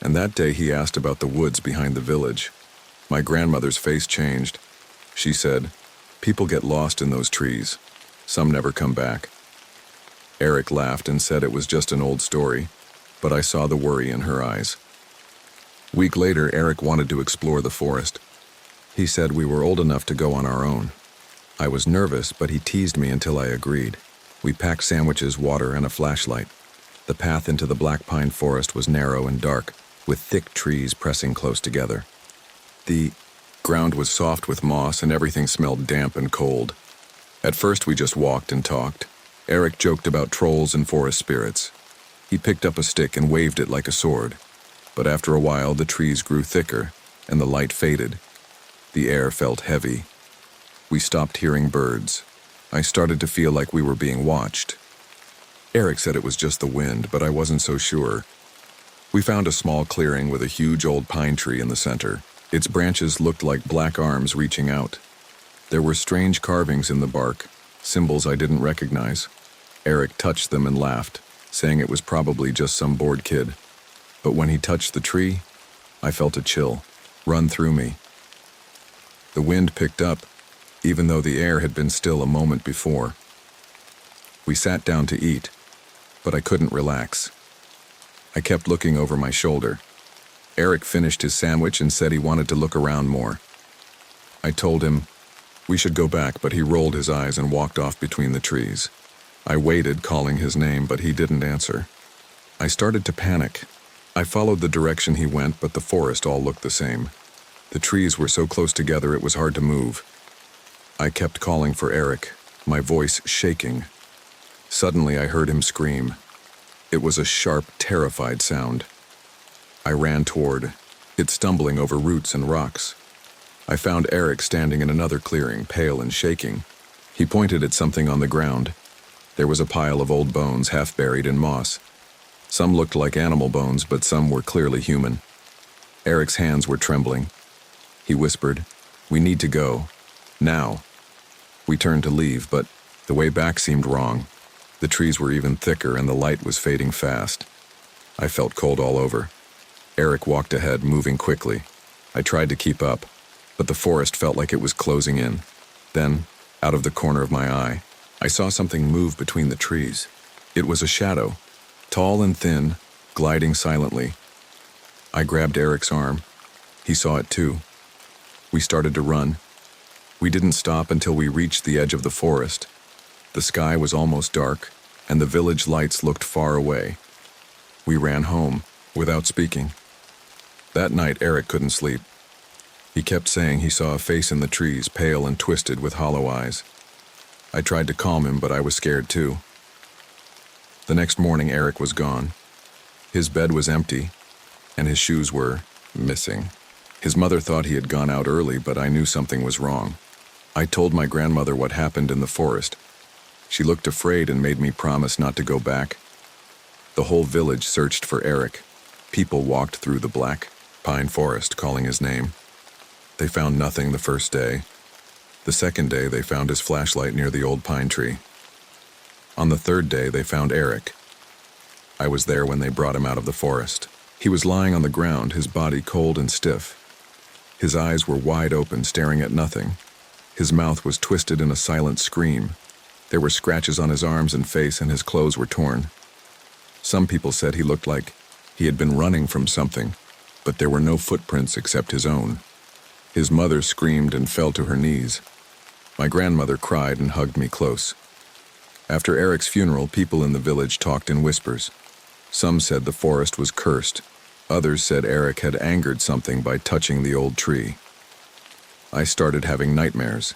and that day he asked about the woods behind the village. My grandmother's face changed. She said, "People get lost in those trees. Some never come back." Eric laughed and said it was just an old story, but I saw the worry in her eyes. A week later, Eric wanted to explore the forest. He said we were old enough to go on our own. I was nervous, but he teased me until I agreed. We packed sandwiches, water, and a flashlight. The path into the Black Pine Forest was narrow and dark, with thick trees pressing close together. The ground was soft with moss and everything smelled damp and cold. At first we just walked and talked. Eric joked about trolls and forest spirits. He picked up a stick and waved it like a sword. But after a while the trees grew thicker and the light faded. The air felt heavy. We stopped hearing birds. I started to feel like we were being watched. Eric said it was just the wind, but I wasn't so sure. We found a small clearing with a huge old pine tree in the center. Its branches looked like black arms reaching out. There were strange carvings in the bark, symbols I didn't recognize. Eric touched them and laughed, saying it was probably just some bored kid. But when he touched the tree, I felt a chill run through me. The wind picked up, even though the air had been still a moment before. We sat down to eat, but I couldn't relax. I kept looking over my shoulder. Eric finished his sandwich and said he wanted to look around more. I told him we should go back, but he rolled his eyes and walked off between the trees. I waited, calling his name, but he didn't answer. I started to panic. I followed the direction he went, but the forest all looked the same. The trees were so close together it was hard to move. I kept calling for Eric, my voice shaking. Suddenly I heard him scream. It was a sharp, terrified sound. I ran toward it, stumbling over roots and rocks. I found Eric standing in another clearing, pale and shaking. He pointed at something on the ground. There was a pile of old bones, half buried in moss. Some looked like animal bones, but some were clearly human. Eric's hands were trembling. He whispered, "We need to go. Now." We turned to leave, but the way back seemed wrong. The trees were even thicker and the light was fading fast. I felt cold all over. Eric walked ahead, moving quickly. I tried to keep up, but the forest felt like it was closing in. Then, out of the corner of my eye, I saw something move between the trees. It was a shadow, tall and thin, gliding silently. I grabbed Eric's arm. He saw it too. We started to run. We didn't stop until we reached the edge of the forest. The sky was almost dark, and the village lights looked far away. We ran home, without speaking. That night, Eric couldn't sleep. He kept saying he saw a face in the trees, pale and twisted with hollow eyes. I tried to calm him, but I was scared too. The next morning, Eric was gone. His bed was empty, and his shoes were missing. His mother thought he had gone out early, but I knew something was wrong. I told my grandmother what happened in the forest. She looked afraid and made me promise not to go back. The whole village searched for Eric. People walked through the black pine forest calling his name. They found nothing the first day. The second day, they found his flashlight near the old pine tree. On the third day, they found Eric. I was there when they brought him out of the forest. He was lying on the ground, his body cold and stiff. His eyes were wide open, staring at nothing. His mouth was twisted in a silent scream. There were scratches on his arms and face, and his clothes were torn. Some people said he looked like he had been running from something, but there were no footprints except his own. His mother screamed and fell to her knees. My grandmother cried and hugged me close. After Eric's funeral, people in the village talked in whispers. Some said the forest was cursed. Others said Eric had angered something by touching the old tree. I started having nightmares.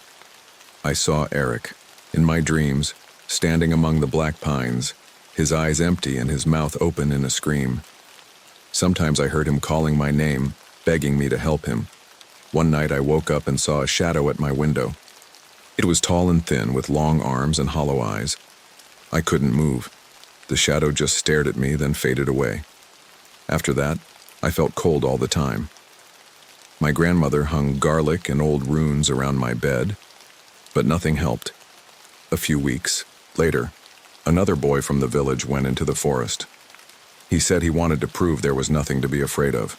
I saw Eric, in my dreams, standing among the black pines, his eyes empty and his mouth open in a scream. Sometimes I heard him calling my name, begging me to help him. One night I woke up and saw a shadow at my window. It was tall and thin, with long arms and hollow eyes. I couldn't move. The shadow just stared at me, then faded away. After that, I felt cold all the time. My grandmother hung garlic and old runes around my bed, but nothing helped. A few weeks later, another boy from the village went into the forest. He said he wanted to prove there was nothing to be afraid of.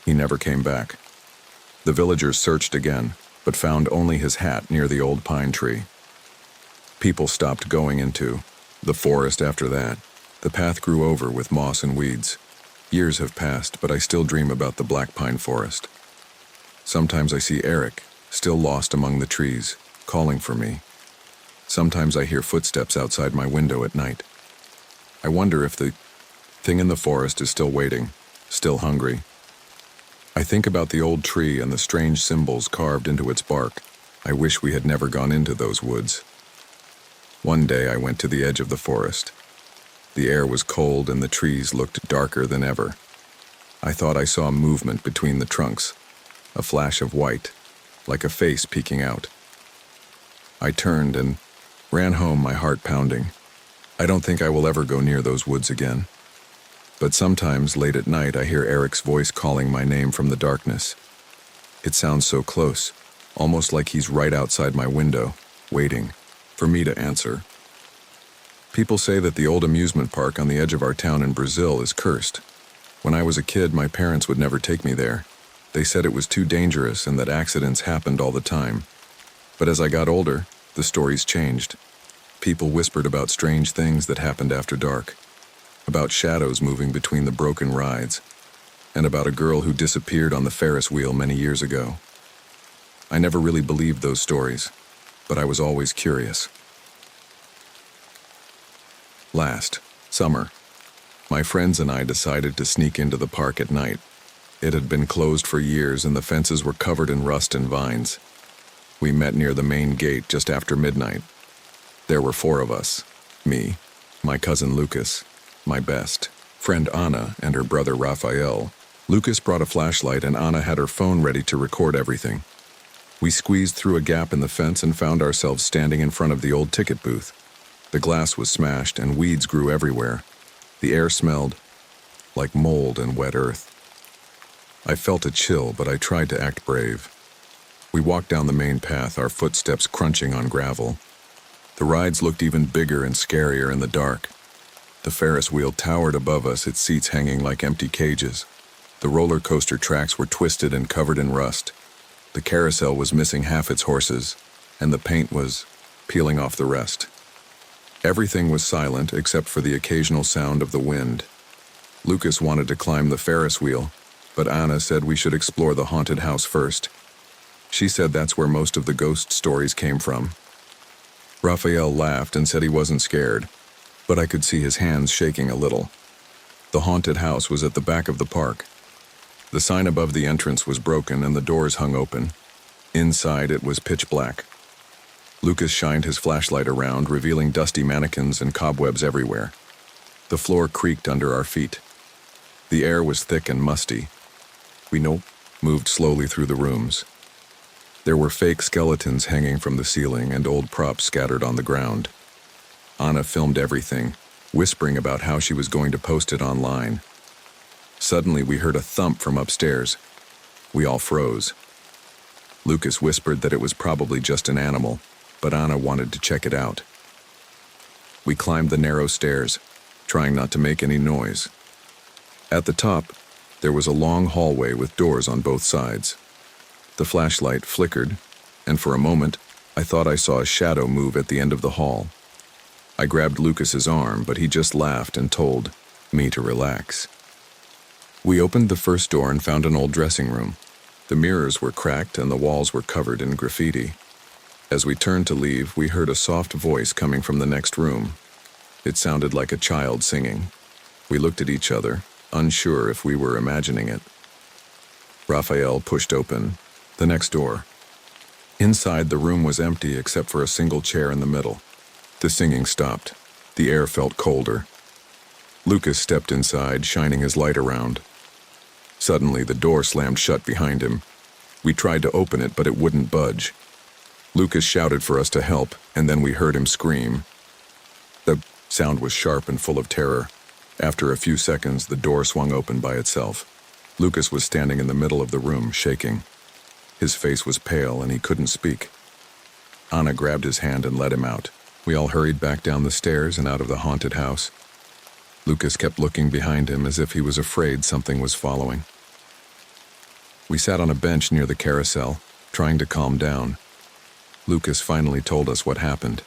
He never came back. The villagers searched again, but found only his hat near the old pine tree. People stopped going into the forest after that. The path grew over with moss and weeds. Years have passed, but I still dream about the black pine forest. Sometimes I see Eric, still lost among the trees, calling for me. Sometimes I hear footsteps outside my window at night. I wonder if the thing in the forest is still waiting, still hungry. I think about the old tree and the strange symbols carved into its bark. I wish we had never gone into those woods. One day I went to the edge of the forest. The air was cold and the trees looked darker than ever. I thought I saw movement between the trunks, a flash of white, like a face peeking out. I turned and ran home, my heart pounding. I don't think I will ever go near those woods again. But sometimes, late at night, I hear Eric's voice calling my name from the darkness. It sounds so close, almost like he's right outside my window, waiting for me to answer. People say that the old amusement park on the edge of our town in Brazil is cursed. When I was a kid, my parents would never take me there. They said it was too dangerous and that accidents happened all the time. But as I got older, the stories changed. People whispered about strange things that happened after dark, about shadows moving between the broken rides, and about a girl who disappeared on the Ferris wheel many years ago. I never really believed those stories, but I was always curious. Last summer, my friends and I decided to sneak into the park at night. It had been closed for years and the fences were covered in rust and vines. We met near the main gate just after midnight. There were 4 of us: me, my cousin Lucas, my best friend Anna, and her brother Raphael. Lucas brought a flashlight and Anna had her phone ready to record everything. We squeezed through a gap in the fence and found ourselves standing in front of the old ticket booth. The glass was smashed and weeds grew everywhere. The air smelled like mold and wet earth. I felt a chill, but I tried to act brave. We walked down the main path, our footsteps crunching on gravel. The rides looked even bigger and scarier in the dark. The Ferris wheel towered above us, its seats hanging like empty cages. The roller coaster tracks were twisted and covered in rust. The carousel was missing half its horses, and the paint was peeling off the rest. Everything was silent except for the occasional sound of the wind. Lucas wanted to climb the Ferris wheel, but Anna said we should explore the haunted house first. She said that's where most of the ghost stories came from. Raphael laughed and said he wasn't scared, but I could see his hands shaking a little. The haunted house was at the back of the park. The sign above the entrance was broken and the doors hung open. Inside, it was pitch black. Lucas shined his flashlight around, revealing dusty mannequins and cobwebs everywhere. The floor creaked under our feet. The air was thick and musty. We moved slowly through the rooms. There were fake skeletons hanging from the ceiling and old props scattered on the ground. Anna filmed everything, whispering about how she was going to post it online. Suddenly, we heard a thump from upstairs. We all froze. Lucas whispered that it was probably just an animal, but Anna wanted to check it out. We climbed the narrow stairs, trying not to make any noise. At the top, there was a long hallway with doors on both sides. The flashlight flickered, and for a moment, I thought I saw a shadow move at the end of the hall. I grabbed Lucas's arm, but he just laughed and told me to relax. We opened the first door and found an old dressing room. The mirrors were cracked and the walls were covered in graffiti. As we turned to leave, we heard a soft voice coming from the next room. It sounded like a child singing. We looked at each other, unsure if we were imagining it. Raphael pushed open the next door. Inside, the room was empty except for a single chair in the middle. The singing stopped. The air felt colder. Lucas stepped inside, shining his light around. Suddenly, the door slammed shut behind him. We tried to open it, but it wouldn't budge. Lucas shouted for us to help, and then we heard him scream. The sound was sharp and full of terror. After a few seconds, the door swung open by itself. Lucas was standing in the middle of the room, shaking. His face was pale, and he couldn't speak. Anna grabbed his hand and led him out. We all hurried back down the stairs and out of the haunted house. Lucas kept looking behind him as if he was afraid something was following. We sat on a bench near the carousel, trying to calm down. Lucas finally told us what happened.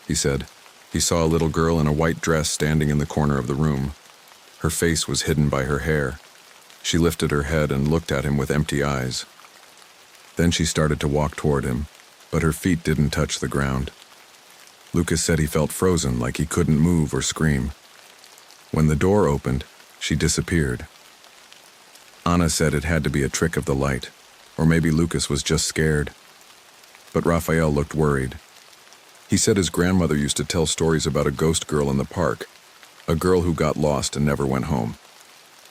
He said he saw a little girl in a white dress standing in the corner of the room. Her face was hidden by her hair. She lifted her head and looked at him with empty eyes. Then she started to walk toward him, but her feet didn't touch the ground. Lucas said he felt frozen, like he couldn't move or scream. When the door opened, she disappeared. Anna said it had to be a trick of the light, or maybe Lucas was just scared. But Raphael looked worried. He said his grandmother used to tell stories about a ghost girl in the park, a girl who got lost and never went home.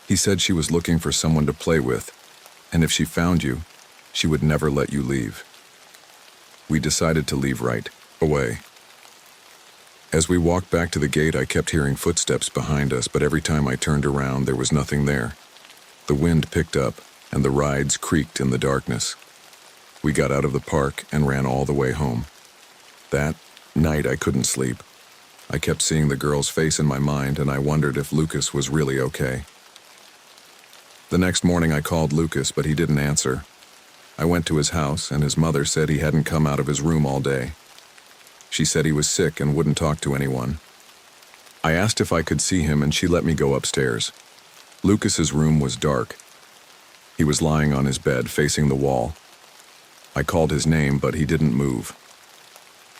He said she was looking for someone to play with, and if she found you, she would never let you leave. We decided to leave right away. As we walked back to the gate, I kept hearing footsteps behind us, but every time I turned around, there was nothing there. The wind picked up, and the rides creaked in the darkness. We got out of the park and ran all the way home. That night, I couldn't sleep. I kept seeing the girl's face in my mind, and I wondered if Lucas was really okay. The next morning, I called Lucas, but he didn't answer. I went to his house, and his mother said he hadn't come out of his room all day. She said he was sick and wouldn't talk to anyone. I asked if I could see him, and she let me go upstairs. Lucas's room was dark. He was lying on his bed, facing the wall. I called his name, but he didn't move.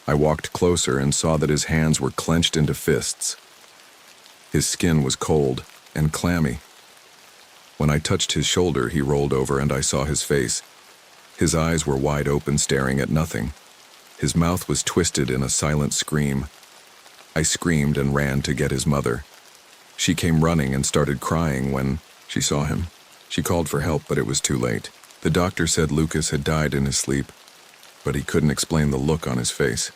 I walked closer and saw that his hands were clenched into fists. His skin was cold and clammy. When I touched his shoulder, he rolled over and I saw his face. His eyes were wide open, staring at nothing. His mouth was twisted in a silent scream. I screamed and ran to get his mother. She came running and started crying when she saw him. She called for help, but it was too late. The doctor said Lucas had died in his sleep, but he couldn't explain the look on his face.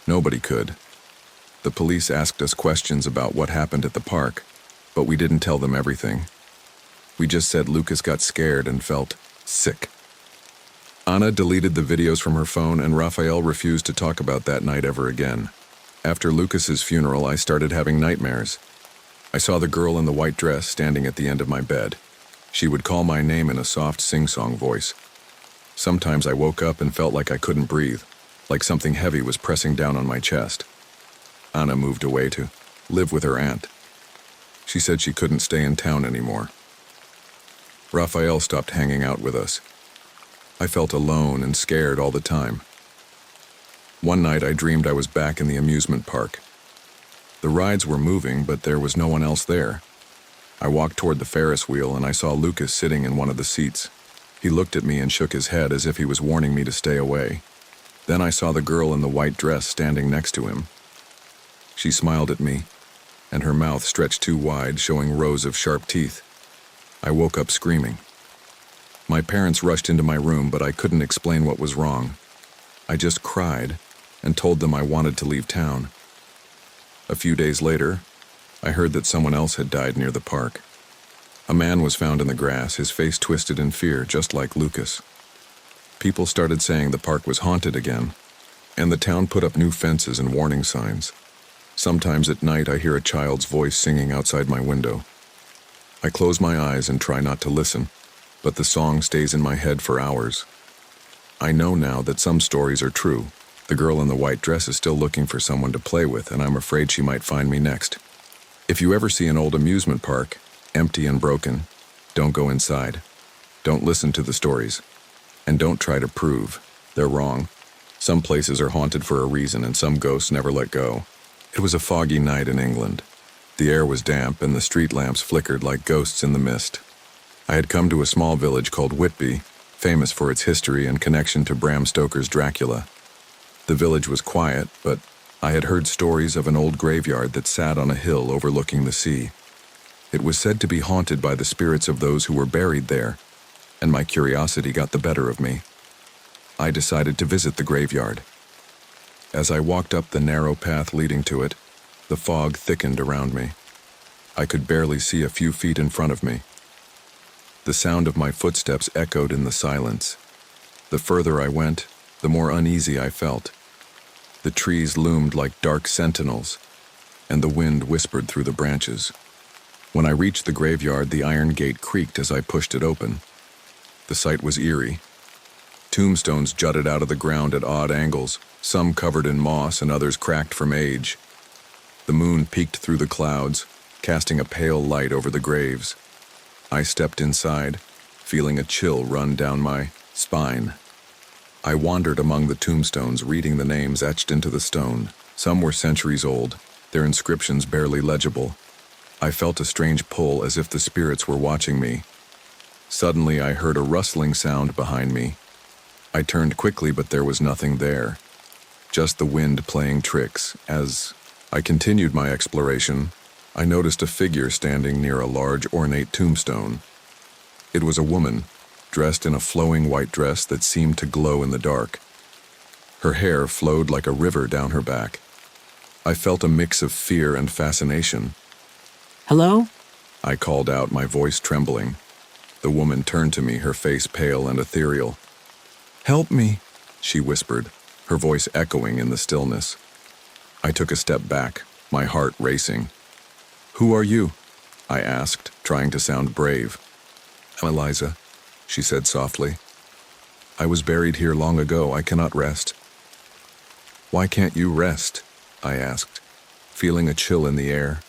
Nobody could. The police asked us questions about what happened at the park, but we didn't tell them everything. We just said Lucas got scared and felt sick. Anna deleted the videos from her phone, and Raphael refused to talk about that night ever again. After Lucas's funeral, I started having nightmares. I saw the girl in the white dress standing at the end of my bed. She would call my name in a soft sing-song voice. Sometimes I woke up and felt like I couldn't breathe, like something heavy was pressing down on my chest. Anna moved away to live with her aunt. She said she couldn't stay in town anymore. Raphael stopped hanging out with us. I felt alone and scared all the time. One night I dreamed I was back in the amusement park. The rides were moving, but there was no one else there. I walked toward the Ferris wheel and I saw Lucas sitting in one of the seats. He looked at me and shook his head as if he was warning me to stay away. Then I saw the girl in the white dress standing next to him. She smiled at me, and her mouth stretched too wide, showing rows of sharp teeth. I woke up screaming. My parents rushed into my room, but I couldn't explain what was wrong. I just cried and told them I wanted to leave town. A few days later, I heard that someone else had died near the park. A man was found in the grass, his face twisted in fear, just like Lucas. People started saying the park was haunted again, and the town put up new fences and warning signs. Sometimes at night I hear a child's voice singing outside my window. I close my eyes and try not to listen, but the song stays in my head for hours. I know now that some stories are true. The girl in the white dress is still looking for someone to play with, and I'm afraid she might find me next. If you ever see an old amusement park, empty and broken, don't go inside. Don't listen to the stories. And don't try to prove they're wrong. Some places are haunted for a reason, and some ghosts never let go. It was a foggy night in England. The air was damp, and the street lamps flickered like ghosts in the mist. I had come to a small village called Whitby, famous for its history and connection to Bram Stoker's Dracula. The village was quiet, but I had heard stories of an old graveyard that sat on a hill overlooking the sea. It was said to be haunted by the spirits of those who were buried there, and my curiosity got the better of me. I decided to visit the graveyard. As I walked up the narrow path leading to it, the fog thickened around me. I could barely see a few feet in front of me. The sound of my footsteps echoed in the silence. The further I went, the more uneasy I felt. The trees loomed like dark sentinels, and the wind whispered through the branches. When I reached the graveyard, the iron gate creaked as I pushed it open. The sight was eerie. Tombstones jutted out of the ground at odd angles, some covered in moss and others cracked from age. The moon peeked through the clouds, casting a pale light over the graves. I stepped inside, feeling a chill run down my spine. I wandered among the tombstones, reading the names etched into the stone. Some were centuries old, their inscriptions barely legible. I felt a strange pull, as if the spirits were watching me. Suddenly, I heard a rustling sound behind me. I turned quickly, but there was nothing there. Just the wind playing tricks. As I continued my exploration, I noticed a figure standing near a large, ornate tombstone. It was a woman, dressed in a flowing white dress that seemed to glow in the dark. Her hair flowed like a river down her back. I felt a mix of fear and fascination. "Hello?" I called out, my voice trembling. The woman turned to me, her face pale and ethereal. "Help me," she whispered, her voice echoing in the stillness. I took a step back, my heart racing. "Who are you?" I asked, trying to sound brave. "I'm Eliza," she said softly. "I was buried here long ago. I cannot rest." "Why can't you rest?" I asked, feeling a chill in the air.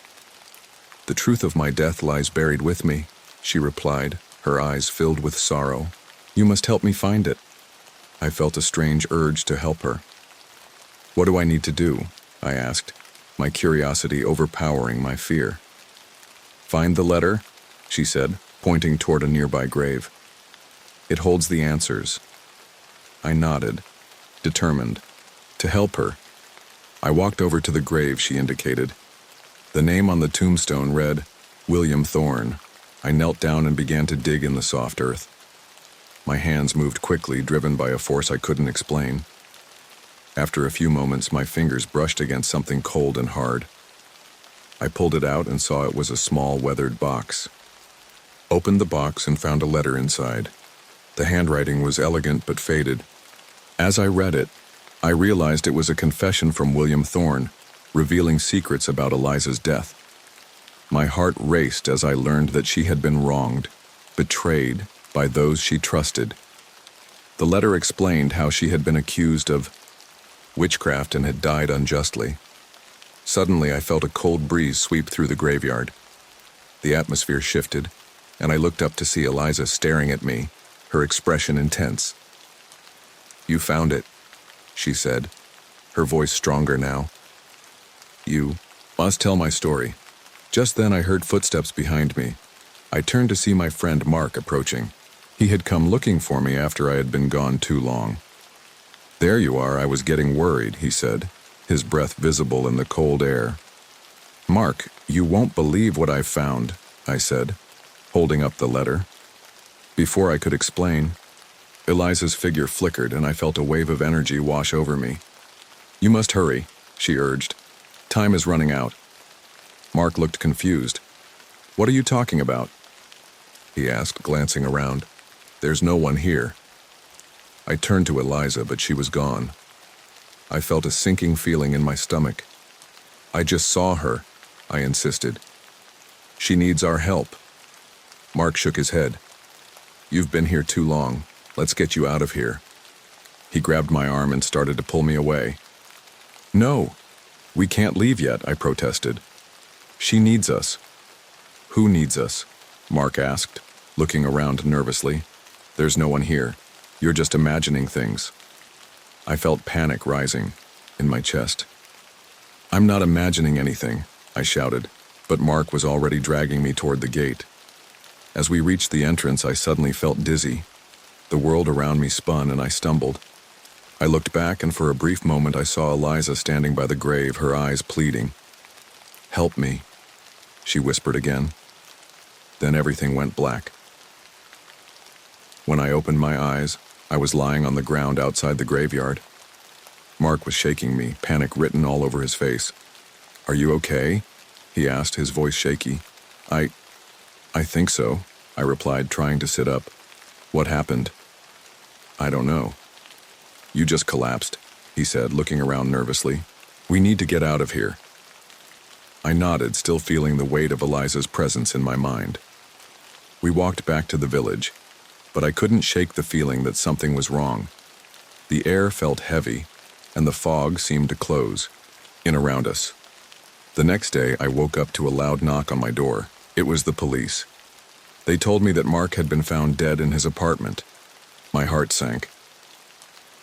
"The truth of my death lies buried with me," she replied, her eyes filled with sorrow. "You must help me find it." I felt a strange urge to help her. "What do I need to do?" I asked, my curiosity overpowering my fear. "Find the letter," she said, pointing toward a nearby grave. "It holds the answers." I nodded, determined to help her. I walked over to the grave she indicated. The name on the tombstone read, William Thorne. I knelt down and began to dig in the soft earth. My hands moved quickly, driven by a force I couldn't explain. After a few moments, my fingers brushed against something cold and hard. I pulled it out and saw it was a small, weathered box. Opened the box and found a letter inside. The handwriting was elegant but faded. As I read it, I realized it was a confession from William Thorne, revealing secrets about Eliza's death. My heart raced as I learned that she had been wronged, betrayed by those she trusted. The letter explained how she had been accused of witchcraft and had died unjustly. Suddenly, I felt a cold breeze sweep through the graveyard. The atmosphere shifted, and I looked up to see Eliza staring at me, her expression intense. "You found it," she said, her voice stronger now. "You must tell my story." Just then I heard footsteps behind me. I turned to see my friend Mark approaching. He had come looking for me after I had been gone too long. "There you are, I was getting worried," he said, his breath visible in the cold air. "Mark, you won't believe what I've found," I said, holding up the letter. Before I could explain, Eliza's figure flickered and I felt a wave of energy wash over me. "You must hurry," she urged. time is running out. Mark looked confused. What are you talking about? He asked, glancing around. There's no one here. I turned to Eliza, but she was gone. I felt a sinking feeling in my stomach. I just saw her, I insisted. She needs our help. Mark shook his head. You've been here too long. Let's get you out of here. He grabbed my arm and started to pull me away. No, we can't leave yet, I protested. She needs us. Who needs us? Mark asked, looking around nervously. There's no one here. You're just imagining things. I felt panic rising in my chest. I'm not imagining anything, I shouted, but Mark was already dragging me toward the gate. As we reached the entrance, I suddenly felt dizzy. The world around me spun and I stumbled. I looked back, and for a brief moment I saw Eliza standing by the grave, her eyes pleading. Help me, she whispered again. Then everything went black. When I opened my eyes, I was lying on the ground outside the graveyard. Mark was shaking me, panic written all over his face. Are you okay? He asked, his voice shaky. I think so, I replied, trying to sit up. What happened? I don't know. You just collapsed, he said, looking around nervously. We need to get out of here. I nodded, still feeling the weight of Eliza's presence in my mind. We walked back to the village, but I couldn't shake the feeling that something was wrong. The air felt heavy, and the fog seemed to close in around us. The next day, I woke up to a loud knock on my door. It was the police. They told me that Mark had been found dead in his apartment. My heart sank.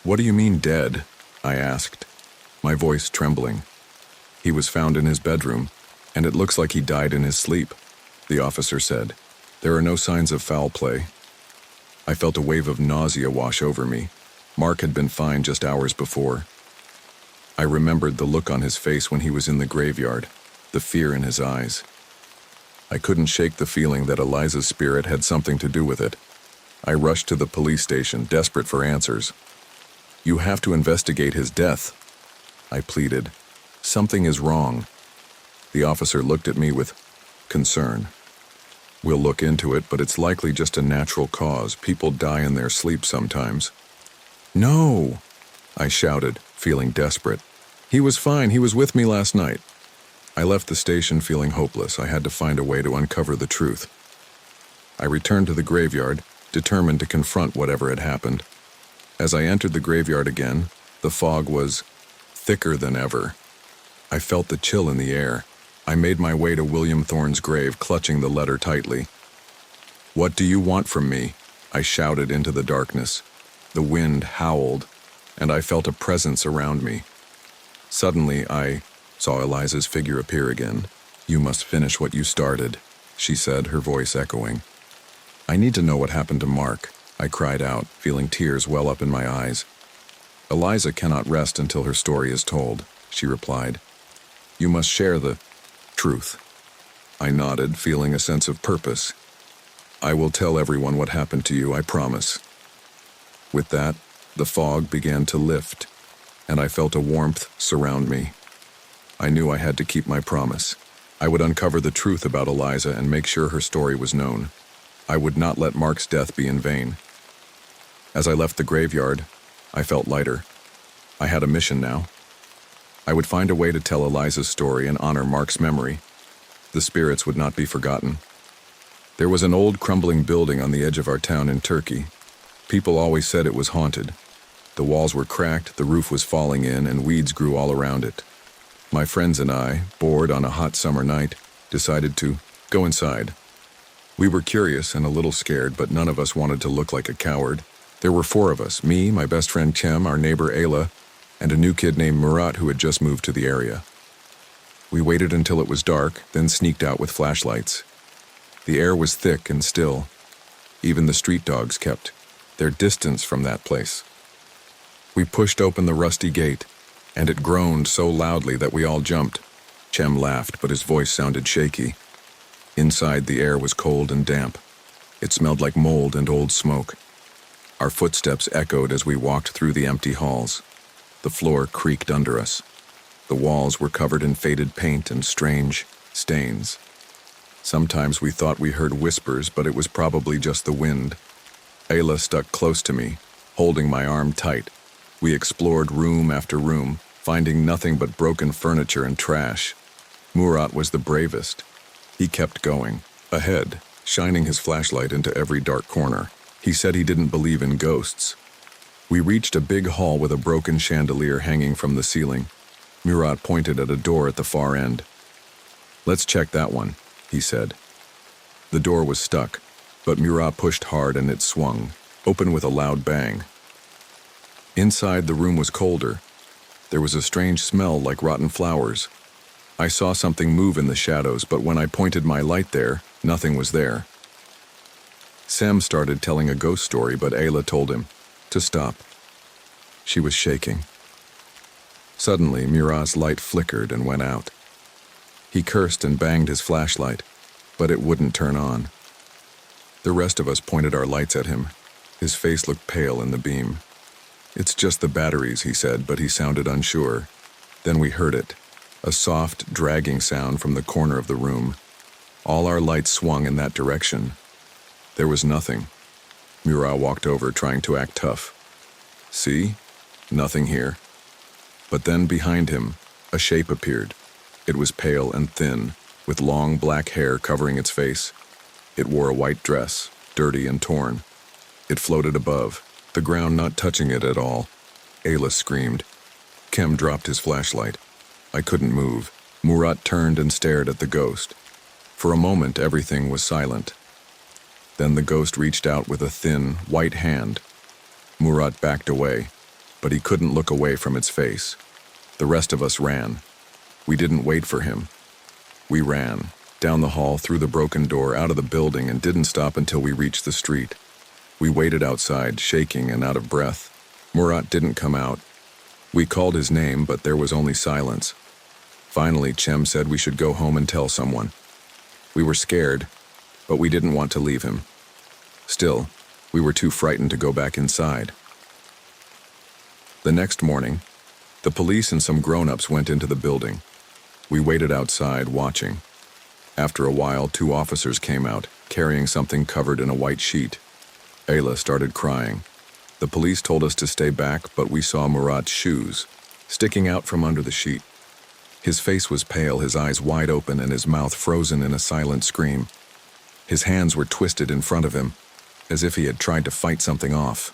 What do you mean dead? I asked, my voice trembling. He was found in his bedroom, and it looks like he died in his sleep, the officer said. There are no signs of foul play. I felt a wave of nausea wash over me. Mark had been fine just hours before. I remembered the look on his face when he was in the graveyard, the fear in his eyes. I couldn't shake the feeling that Eliza's spirit had something to do with it. I rushed to the police station, desperate for answers. You have to investigate his death, I pleaded. Something is wrong. The officer looked at me with concern. We'll look into it, but it's likely just a natural cause. People die in their sleep sometimes. No, I shouted, feeling desperate. He was fine. He was with me last night. I left the station feeling hopeless. I had to find a way to uncover the truth. I returned to the graveyard, determined to confront whatever had happened. As I entered the graveyard again, the fog was thicker than ever. I felt the chill in the air. I made my way to William Thorne's grave, clutching the letter tightly. What do you want from me? I shouted into the darkness. The wind howled, and I felt a presence around me. Suddenly, I saw Eliza's figure appear again. You must finish what you started, she said, her voice echoing. I need to know what happened to Mark, I cried out, feeling tears well up in my eyes. Eliza cannot rest until her story is told, she replied. You must share the truth. I nodded, feeling a sense of purpose. I will tell everyone what happened to you, I promise. With that, the fog began to lift, and I felt a warmth surround me. I knew I had to keep my promise. I would uncover the truth about Eliza and make sure her story was known. I would not let Mark's death be in vain. As I left the graveyard, I felt lighter. I had a mission now. I would find a way to tell Eliza's story and honor Mark's memory. The spirits would not be forgotten. There was an old crumbling building on the edge of our town in Turkey. People always said it was haunted. The walls were cracked, the roof was falling in, and weeds grew all around it. My friends and I, bored on a hot summer night, decided to go inside. We were curious and a little scared, but none of us wanted to look like a coward. There were 4 of us, me, my best friend Cem, our neighbor Ayla, and a new kid named Murat who had just moved to the area. We waited until it was dark, then sneaked out with flashlights. The air was thick and still. Even the street dogs kept their distance from that place. We pushed open the rusty gate, and it groaned so loudly that we all jumped. Cem laughed, but his voice sounded shaky. Inside, the air was cold and damp. It smelled like mold and old smoke. Our footsteps echoed as we walked through the empty halls. The floor creaked under us. The walls were covered in faded paint and strange stains. Sometimes we thought we heard whispers, but it was probably just the wind. Ayla stuck close to me, holding my arm tight. We explored room after room, finding nothing but broken furniture and trash. Murat was the bravest. He kept going, ahead, shining his flashlight into every dark corner. He said he didn't believe in ghosts. We reached a big hall with a broken chandelier hanging from the ceiling. Murat pointed at a door at the far end. "Let's check that one," he said. The door was stuck, but Murat pushed hard and it swung, open with a loud bang. Inside, the room was colder. There was a strange smell like rotten flowers. I saw something move in the shadows, but when I pointed my light there, nothing was there. Sam started telling a ghost story, but Ayla told him to stop. She was shaking. Suddenly, Murat's light flickered and went out. He cursed and banged his flashlight, but it wouldn't turn on. The rest of us pointed our lights at him. His face looked pale in the beam. "It's just the batteries," he said, but he sounded unsure. Then we heard it, a soft, dragging sound from the corner of the room. All our lights swung in that direction. There was nothing. Murat walked over, trying to act tough. "See? Nothing here." But then behind him, a shape appeared. It was pale and thin, with long black hair covering its face. It wore a white dress, dirty and torn. It floated above, the ground not touching it at all. Ayla screamed. Kem dropped his flashlight. I couldn't move. Murat turned and stared at the ghost. For a moment, everything was silent. Then the ghost reached out with a thin, white hand. Murat backed away, but he couldn't look away from its face. The rest of us ran. We didn't wait for him. We ran, down the hall, through the broken door, out of the building, and didn't stop until we reached the street. We waited outside, shaking and out of breath. Murat didn't come out. We called his name, but there was only silence. Finally, Cem said we should go home and tell someone. We were scared, but we didn't want to leave him. Still, we were too frightened to go back inside. The next morning, the police and some grown-ups went into the building. We waited outside, watching. After a while, 2 officers came out, carrying something covered in a white sheet. Ayla started crying. The police told us to stay back, but we saw Murat's shoes sticking out from under the sheet. His face was pale, his eyes wide open, and his mouth frozen in a silent scream. His hands were twisted in front of him, as if he had tried to fight something off.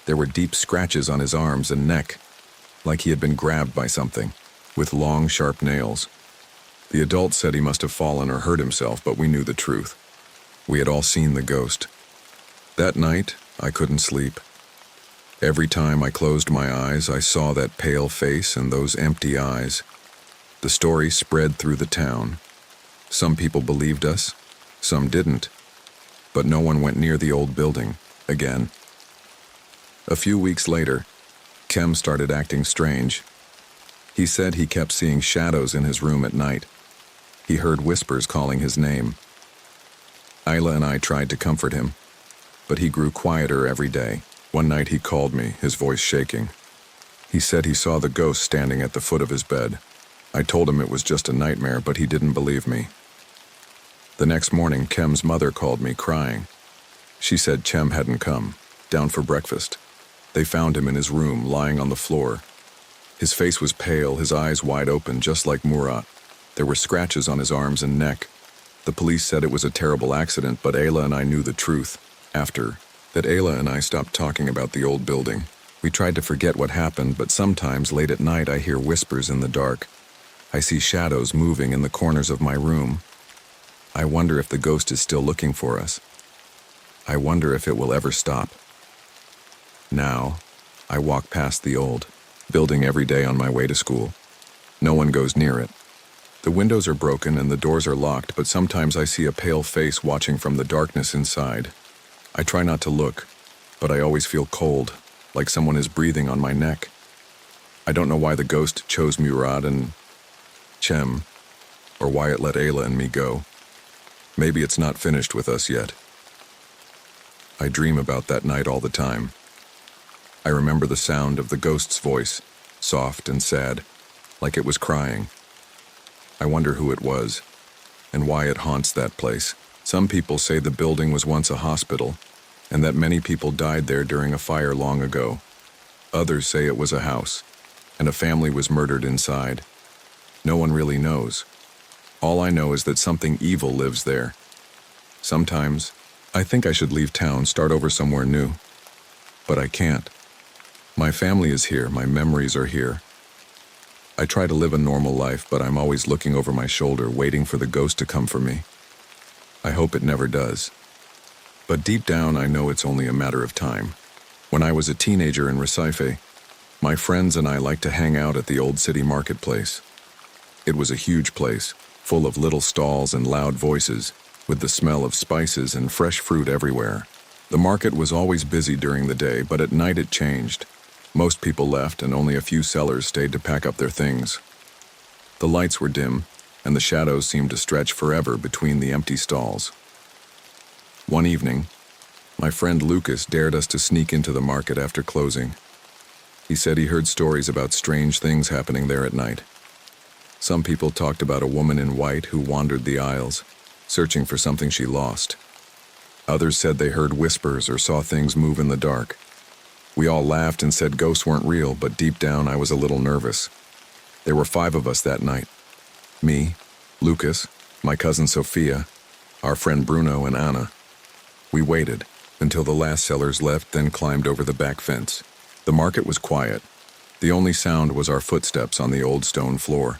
There were deep scratches on his arms and neck, like he had been grabbed by something, with long, sharp nails. The adults said he must have fallen or hurt himself, but we knew the truth. We had all seen the ghost. That night, I couldn't sleep. Every time I closed my eyes, I saw that pale face and those empty eyes. The story spread through the town. Some people believed us, some didn't, but no one went near the old building again. A few weeks later, Kem started acting strange. He said he kept seeing shadows in his room at night. He heard whispers calling his name. Ayla and I tried to comfort him, but he grew quieter every day. One night he called me, his voice shaking. He said he saw the ghost standing at the foot of his bed. I told him it was just a nightmare, but he didn't believe me. The next morning, Kem's mother called me, crying. She said Cem hadn't come, down for breakfast. They found him in his room, lying on the floor. His face was pale, his eyes wide open, just like Murat. There were scratches on his arms and neck. The police said it was a terrible accident, but Ayla and I knew the truth. After that, Ayla and I stopped talking about the old building. We tried to forget what happened, but sometimes late at night I hear whispers in the dark. I see shadows moving in the corners of my room. I wonder if the ghost is still looking for us. I wonder if it will ever stop. Now, I walk past the old building every day on my way to school. No one goes near it. The windows are broken and the doors are locked, but sometimes I see a pale face watching from the darkness inside. I try not to look, but I always feel cold, like someone is breathing on my neck. I don't know why the ghost chose Murat and Cem, or why it let Ayla and me go. Maybe it's not finished with us yet. I dream about that night all the time. I remember the sound of the ghost's voice, soft and sad. like it was crying. I wonder who it was, and why it haunts that place. Some people say the building was once a hospital, and that many people died there during a fire long ago. Others say it was a house, and a family was murdered inside. No one really knows. All I know is that something evil lives there. Sometimes, I think I should leave town, start over somewhere new. But I can't. My family is here, my memories are here. I try to live a normal life, but I'm always looking over my shoulder, waiting for the ghost to come for me. I hope it never does. But deep down, I know it's only a matter of time. When I was a teenager in Recife, my friends and I liked to hang out at the old city marketplace. It was a huge place, full of little stalls and loud voices, with the smell of spices and fresh fruit everywhere. The market was always busy during the day, but at night it changed. Most people left, and only a few sellers stayed to pack up their things. The lights were dim, and the shadows seemed to stretch forever between the empty stalls. One evening, my friend Lucas dared us to sneak into the market after closing. He said he heard stories about strange things happening there at night. Some people talked about a woman in white who wandered the aisles, searching for something she lost. Others said they heard whispers or saw things move in the dark. We all laughed and said ghosts weren't real, but deep down I was a little nervous. There were 5 of us that night. Me, Lucas, my cousin Sophia, our friend Bruno, and Anna. We waited until the last sellers left, then climbed over the back fence. The market was quiet. The only sound was our footsteps on the old stone floor.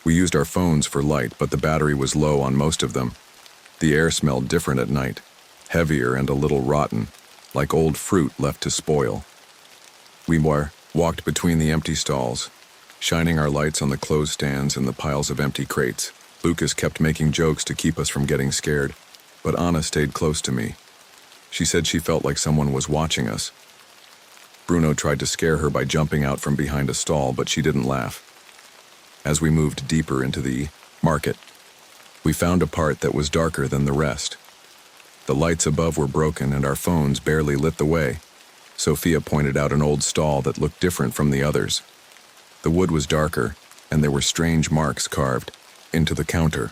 We used our phones for light, but the battery was low on most of them. The air smelled different at night, heavier and a little rotten, like old fruit left to spoil. We walked between the empty stalls, shining our lights on the closed stands and the piles of empty crates. Lucas kept making jokes to keep us from getting scared, but Anna stayed close to me. She said she felt like someone was watching us. Bruno tried to scare her by jumping out from behind a stall, but she didn't laugh. As we moved deeper into the market, we found a part that was darker than the rest. The lights above were broken and our phones barely lit the way. Sophia pointed out an old stall that looked different from the others. The wood was darker, and there were strange marks carved into the counter.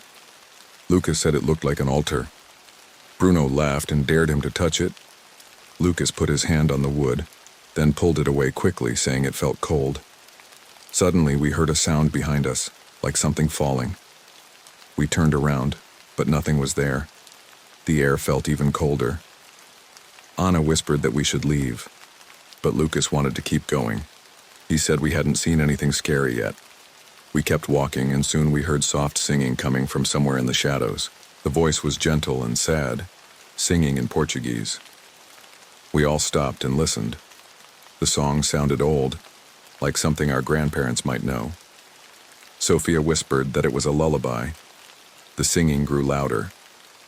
Lucas said it looked like an altar. Bruno laughed and dared him to touch it. Lucas put his hand on the wood, then pulled it away quickly, saying it felt cold. Suddenly, we heard a sound behind us, like something falling. We turned around, but nothing was there. The air felt even colder. Anna whispered that we should leave, but Lucas wanted to keep going. He said we hadn't seen anything scary yet. We kept walking, and soon we heard soft singing coming from somewhere in the shadows. The voice was gentle and sad, singing in Portuguese. We all stopped and listened. The song sounded old, like something our grandparents might know. Sophia whispered that it was a lullaby. The singing grew louder,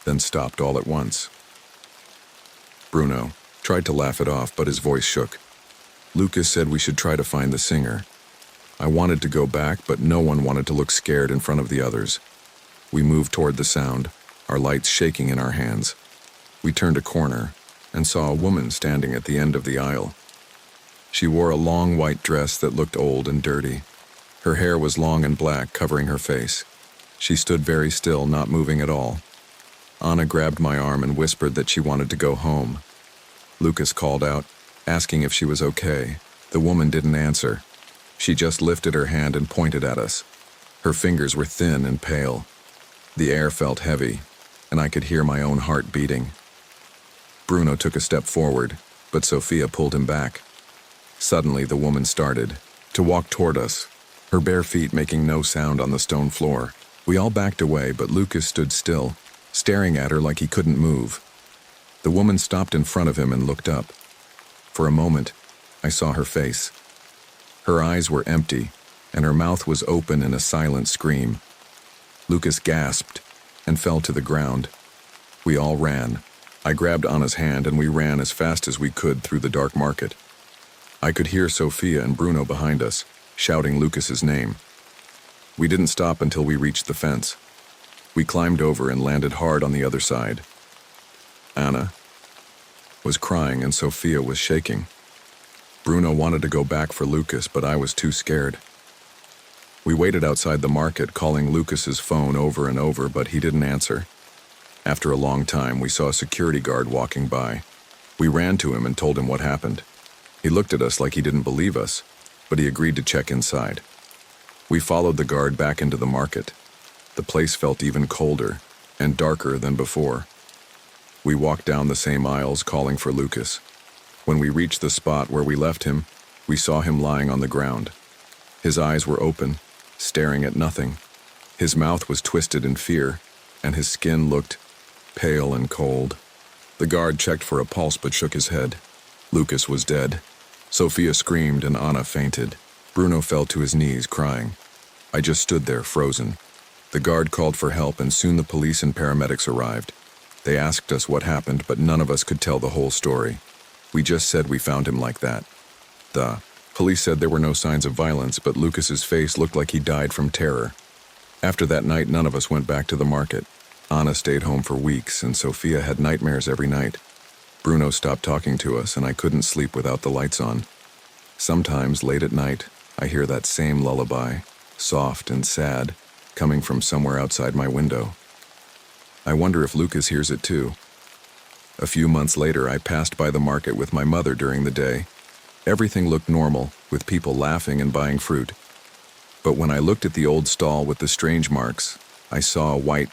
then stopped all at once. Bruno tried to laugh it off, but his voice shook. Lucas said we should try to find the singer. I wanted to go back, but no one wanted to look scared in front of the others. We moved toward the sound, our lights shaking in our hands. We turned a corner and saw a woman standing at the end of the aisle. She wore a long white dress that looked old and dirty. Her hair was long and black, covering her face. She stood very still, not moving at all. Anna grabbed my arm and whispered that she wanted to go home. Lucas called out, asking if she was okay. The woman didn't answer. She just lifted her hand and pointed at us. Her fingers were thin and pale. The air felt heavy, and I could hear my own heart beating. Bruno took a step forward, but Sophia pulled him back. Suddenly, the woman started to walk toward us, her bare feet making no sound on the stone floor. We all backed away, but Lucas stood still, staring at her like he couldn't move. The woman stopped in front of him and looked up. For a moment, I saw her face. Her eyes were empty, and her mouth was open in a silent scream. Lucas gasped and fell to the ground. We all ran. I grabbed Anna's hand and we ran as fast as we could through the dark market. I could hear Sophia and Bruno behind us, shouting Lucas's name. We didn't stop until we reached the fence. We climbed over and landed hard on the other side. Anna was crying and Sophia was shaking. Bruno wanted to go back for Lucas, but I was too scared. We waited outside the market, calling Lucas's phone over and over, but he didn't answer. After a long time, we saw a security guard walking by. We ran to him and told him what happened. He looked at us like he didn't believe us, but he agreed to check inside. We followed the guard back into the market. The place felt even colder and darker than before. We walked down the same aisles, calling for Lucas. When we reached the spot where we left him, we saw him lying on the ground. His eyes were open, staring at nothing. His mouth was twisted in fear, and his skin looked pale and cold. The guard checked for a pulse but shook his head. Lucas was dead. Sophia screamed and Anna fainted. Bruno fell to his knees, crying. I just stood there, frozen. The guard called for help, and soon the police and paramedics arrived. They asked us what happened, but none of us could tell the whole story. We just said we found him like that. The police said there were no signs of violence, but Lucas's face looked like he died from terror. After that night, none of us went back to the market. Anna stayed home for weeks, and Sophia had nightmares every night. Bruno stopped talking to us, and I couldn't sleep without the lights on. Sometimes, late at night, I hear that same lullaby, soft and sad, coming from somewhere outside my window. I wonder if Lucas hears it too. A few months later, I passed by the market with my mother during the day. Everything looked normal, with people laughing and buying fruit. But when I looked at the old stall with the strange marks, I saw a white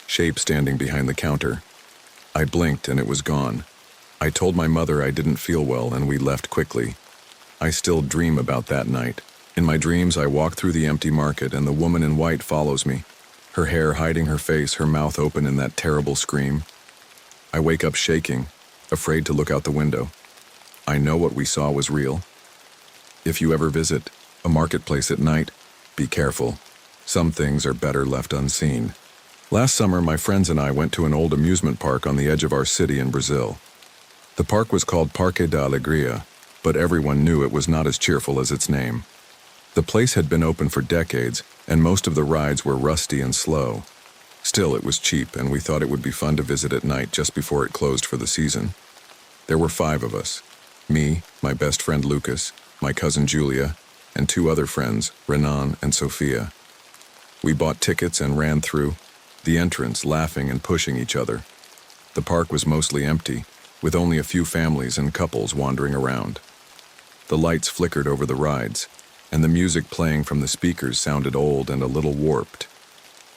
shape standing behind the counter. I blinked and it was gone. I told my mother I didn't feel well and we left quickly. I still dream about that night. In my dreams, I walk through the empty market and the woman in white follows me, her hair hiding her face, her mouth open in that terrible scream. I wake up shaking, afraid to look out the window. I know what we saw was real. If you ever visit a marketplace at night, be careful. Some things are better left unseen. Last summer, my friends and I went to an old amusement park on the edge of our city in Brazil. The park was called Parque da Alegria, but everyone knew it was not as cheerful as its name. The place had been open for decades, and most of the rides were rusty and slow. Still, it was cheap, and we thought it would be fun to visit at night just before it closed for the season. There were 5 of us. Me, my best friend Lucas, my cousin Julia, and 2 other friends, Renan and Sophia. We bought tickets and ran through the entrance, laughing and pushing each other. The park was mostly empty, with only a few families and couples wandering around. The lights flickered over the rides, and the music playing from the speakers sounded old and a little warped.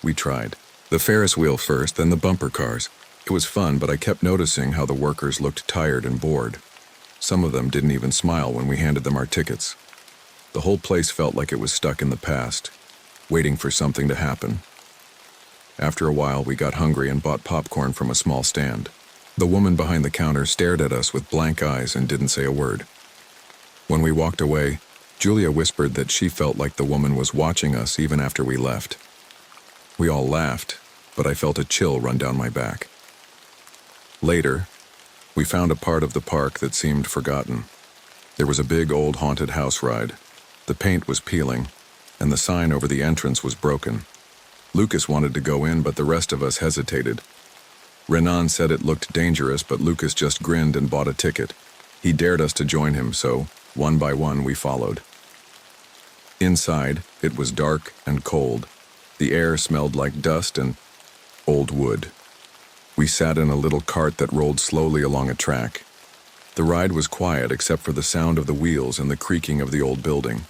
We tried the Ferris wheel first, then the bumper cars. It was fun, but I kept noticing how the workers looked tired and bored. Some of them didn't even smile when we handed them our tickets. The whole place felt like it was stuck in the past, waiting for something to happen. After a while, we got hungry and bought popcorn from a small stand. The woman behind the counter stared at us with blank eyes and didn't say a word. When we walked away, Julia whispered that she felt like the woman was watching us even after we left. We all laughed, but I felt a chill run down my back. Later, we found a part of the park that seemed forgotten. There was a big old haunted house ride. The paint was peeling, and the sign over the entrance was broken. Lucas wanted to go in, but the rest of us hesitated. Renan said it looked dangerous, but Lucas just grinned and bought a ticket. He dared us to join him, so, one by one, we followed. Inside, it was dark and cold. The air smelled like dust and old wood. We sat in a little cart that rolled slowly along a track. The ride was quiet except for the sound of the wheels and the creaking of the old building.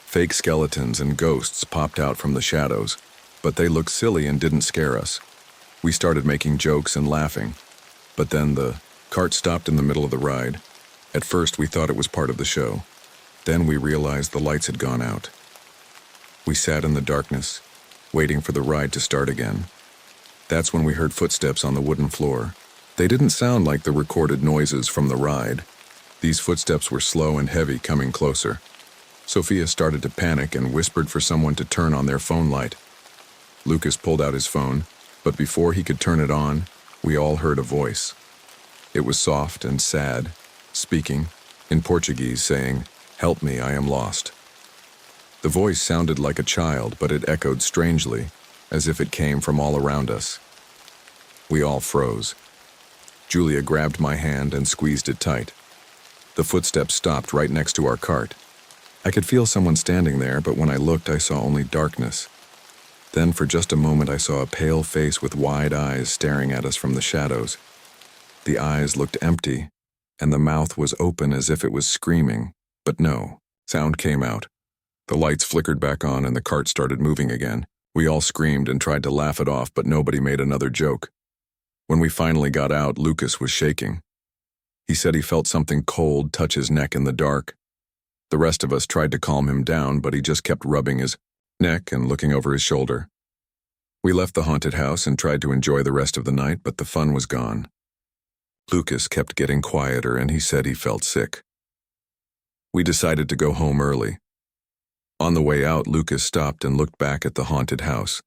Fake skeletons and ghosts popped out from the shadows, but they looked silly and didn't scare us. We started making jokes and laughing, but then the cart stopped in the middle of the ride. At first, we thought it was part of the show. Then we realized the lights had gone out. We sat in the darkness, waiting for the ride to start again. That's when we heard footsteps on the wooden floor. They didn't sound like the recorded noises from the ride. These footsteps were slow and heavy, coming closer. Sophia started to panic and whispered for someone to turn on their phone light. Lucas pulled out his phone, but before he could turn it on, we all heard a voice. It was soft and sad, speaking in Portuguese, saying, "Help me, I am lost." The voice sounded like a child, but it echoed strangely, as if it came from all around us. We all froze. Julia grabbed my hand and squeezed it tight. The footsteps stopped right next to our cart. I could feel someone standing there, but when I looked, I saw only darkness. Then, for just a moment, I saw a pale face with wide eyes staring at us from the shadows. The eyes looked empty, and the mouth was open as if it was screaming, but no sound came out. The lights flickered back on and the cart started moving again. We all screamed and tried to laugh it off, but nobody made another joke. When we finally got out, Lucas was shaking. He said he felt something cold touch his neck in the dark. The rest of us tried to calm him down, but he just kept rubbing his neck and looking over his shoulder. We left the haunted house and tried to enjoy the rest of the night, but the fun was gone. Lucas kept getting quieter and he said he felt sick. We decided to go home early. On the way out, Lucas stopped and looked back at the haunted house.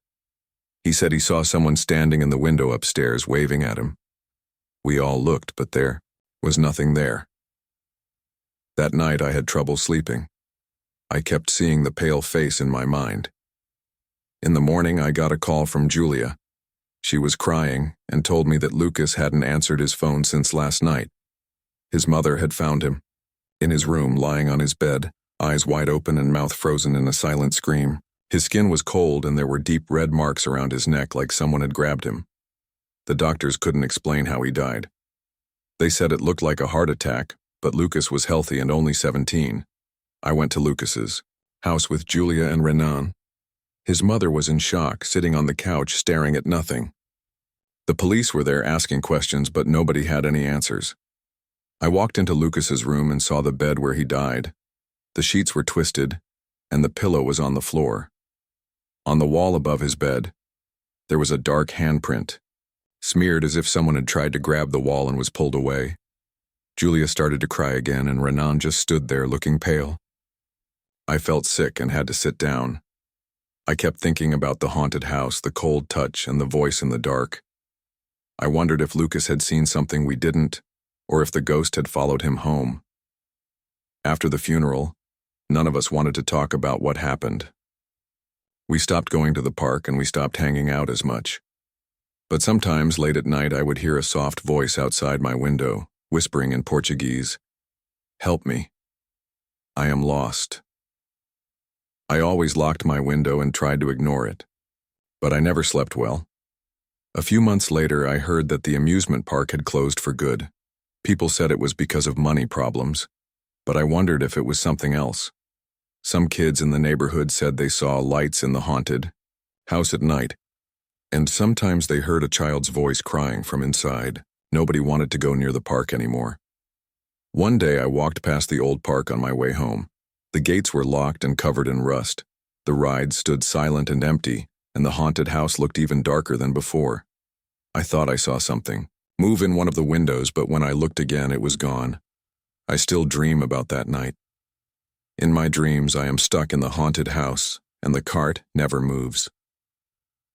He said he saw someone standing in the window upstairs waving at him. We all looked, but there was nothing there. That night I had trouble sleeping. I kept seeing the pale face in my mind. In the morning I got a call from Julia. She was crying and told me that Lucas hadn't answered his phone since last night. His mother had found him in his room, lying on his bed, eyes wide open and mouth frozen in a silent scream. His skin was cold and there were deep red marks around his neck like someone had grabbed him. The doctors couldn't explain how he died. They said it looked like a heart attack, but Lucas was healthy and only 17. I went to Lucas's house with Julia and Renan. His mother was in shock, sitting on the couch staring at nothing. The police were there asking questions, but nobody had any answers. I walked into Lucas's room and saw the bed where he died. The sheets were twisted, and the pillow was on the floor. On the wall above his bed, there was a dark handprint, smeared as if someone had tried to grab the wall and was pulled away. Julia started to cry again, and Renan just stood there looking pale. I felt sick and had to sit down. I kept thinking about the haunted house, the cold touch, and the voice in the dark. I wondered if Lucas had seen something we didn't, or if the ghost had followed him home. After the funeral, none of us wanted to talk about what happened. We stopped going to the park and we stopped hanging out as much. But sometimes late at night I would hear a soft voice outside my window, whispering in Portuguese, "Help me. I am lost." I always locked my window and tried to ignore it, but I never slept well. A few months later, I heard that the amusement park had closed for good. People said it was because of money problems, but I wondered if it was something else. Some kids in the neighborhood said they saw lights in the haunted house at night, and sometimes they heard a child's voice crying from inside. Nobody wanted to go near the park anymore. One day I walked past the old park on my way home. The gates were locked and covered in rust. The ride stood silent and empty, and the haunted house looked even darker than before. I thought I saw something move in one of the windows, but when I looked again, it was gone. I still dream about that night. In my dreams, I am stuck in the haunted house, and the cart never moves.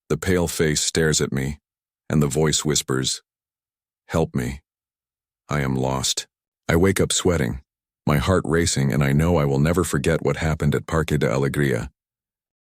The pale face stares at me, and the voice whispers, "Help me. I am lost." I wake up sweating, my heart racing, and I know I will never forget what happened at Parque de Alegria.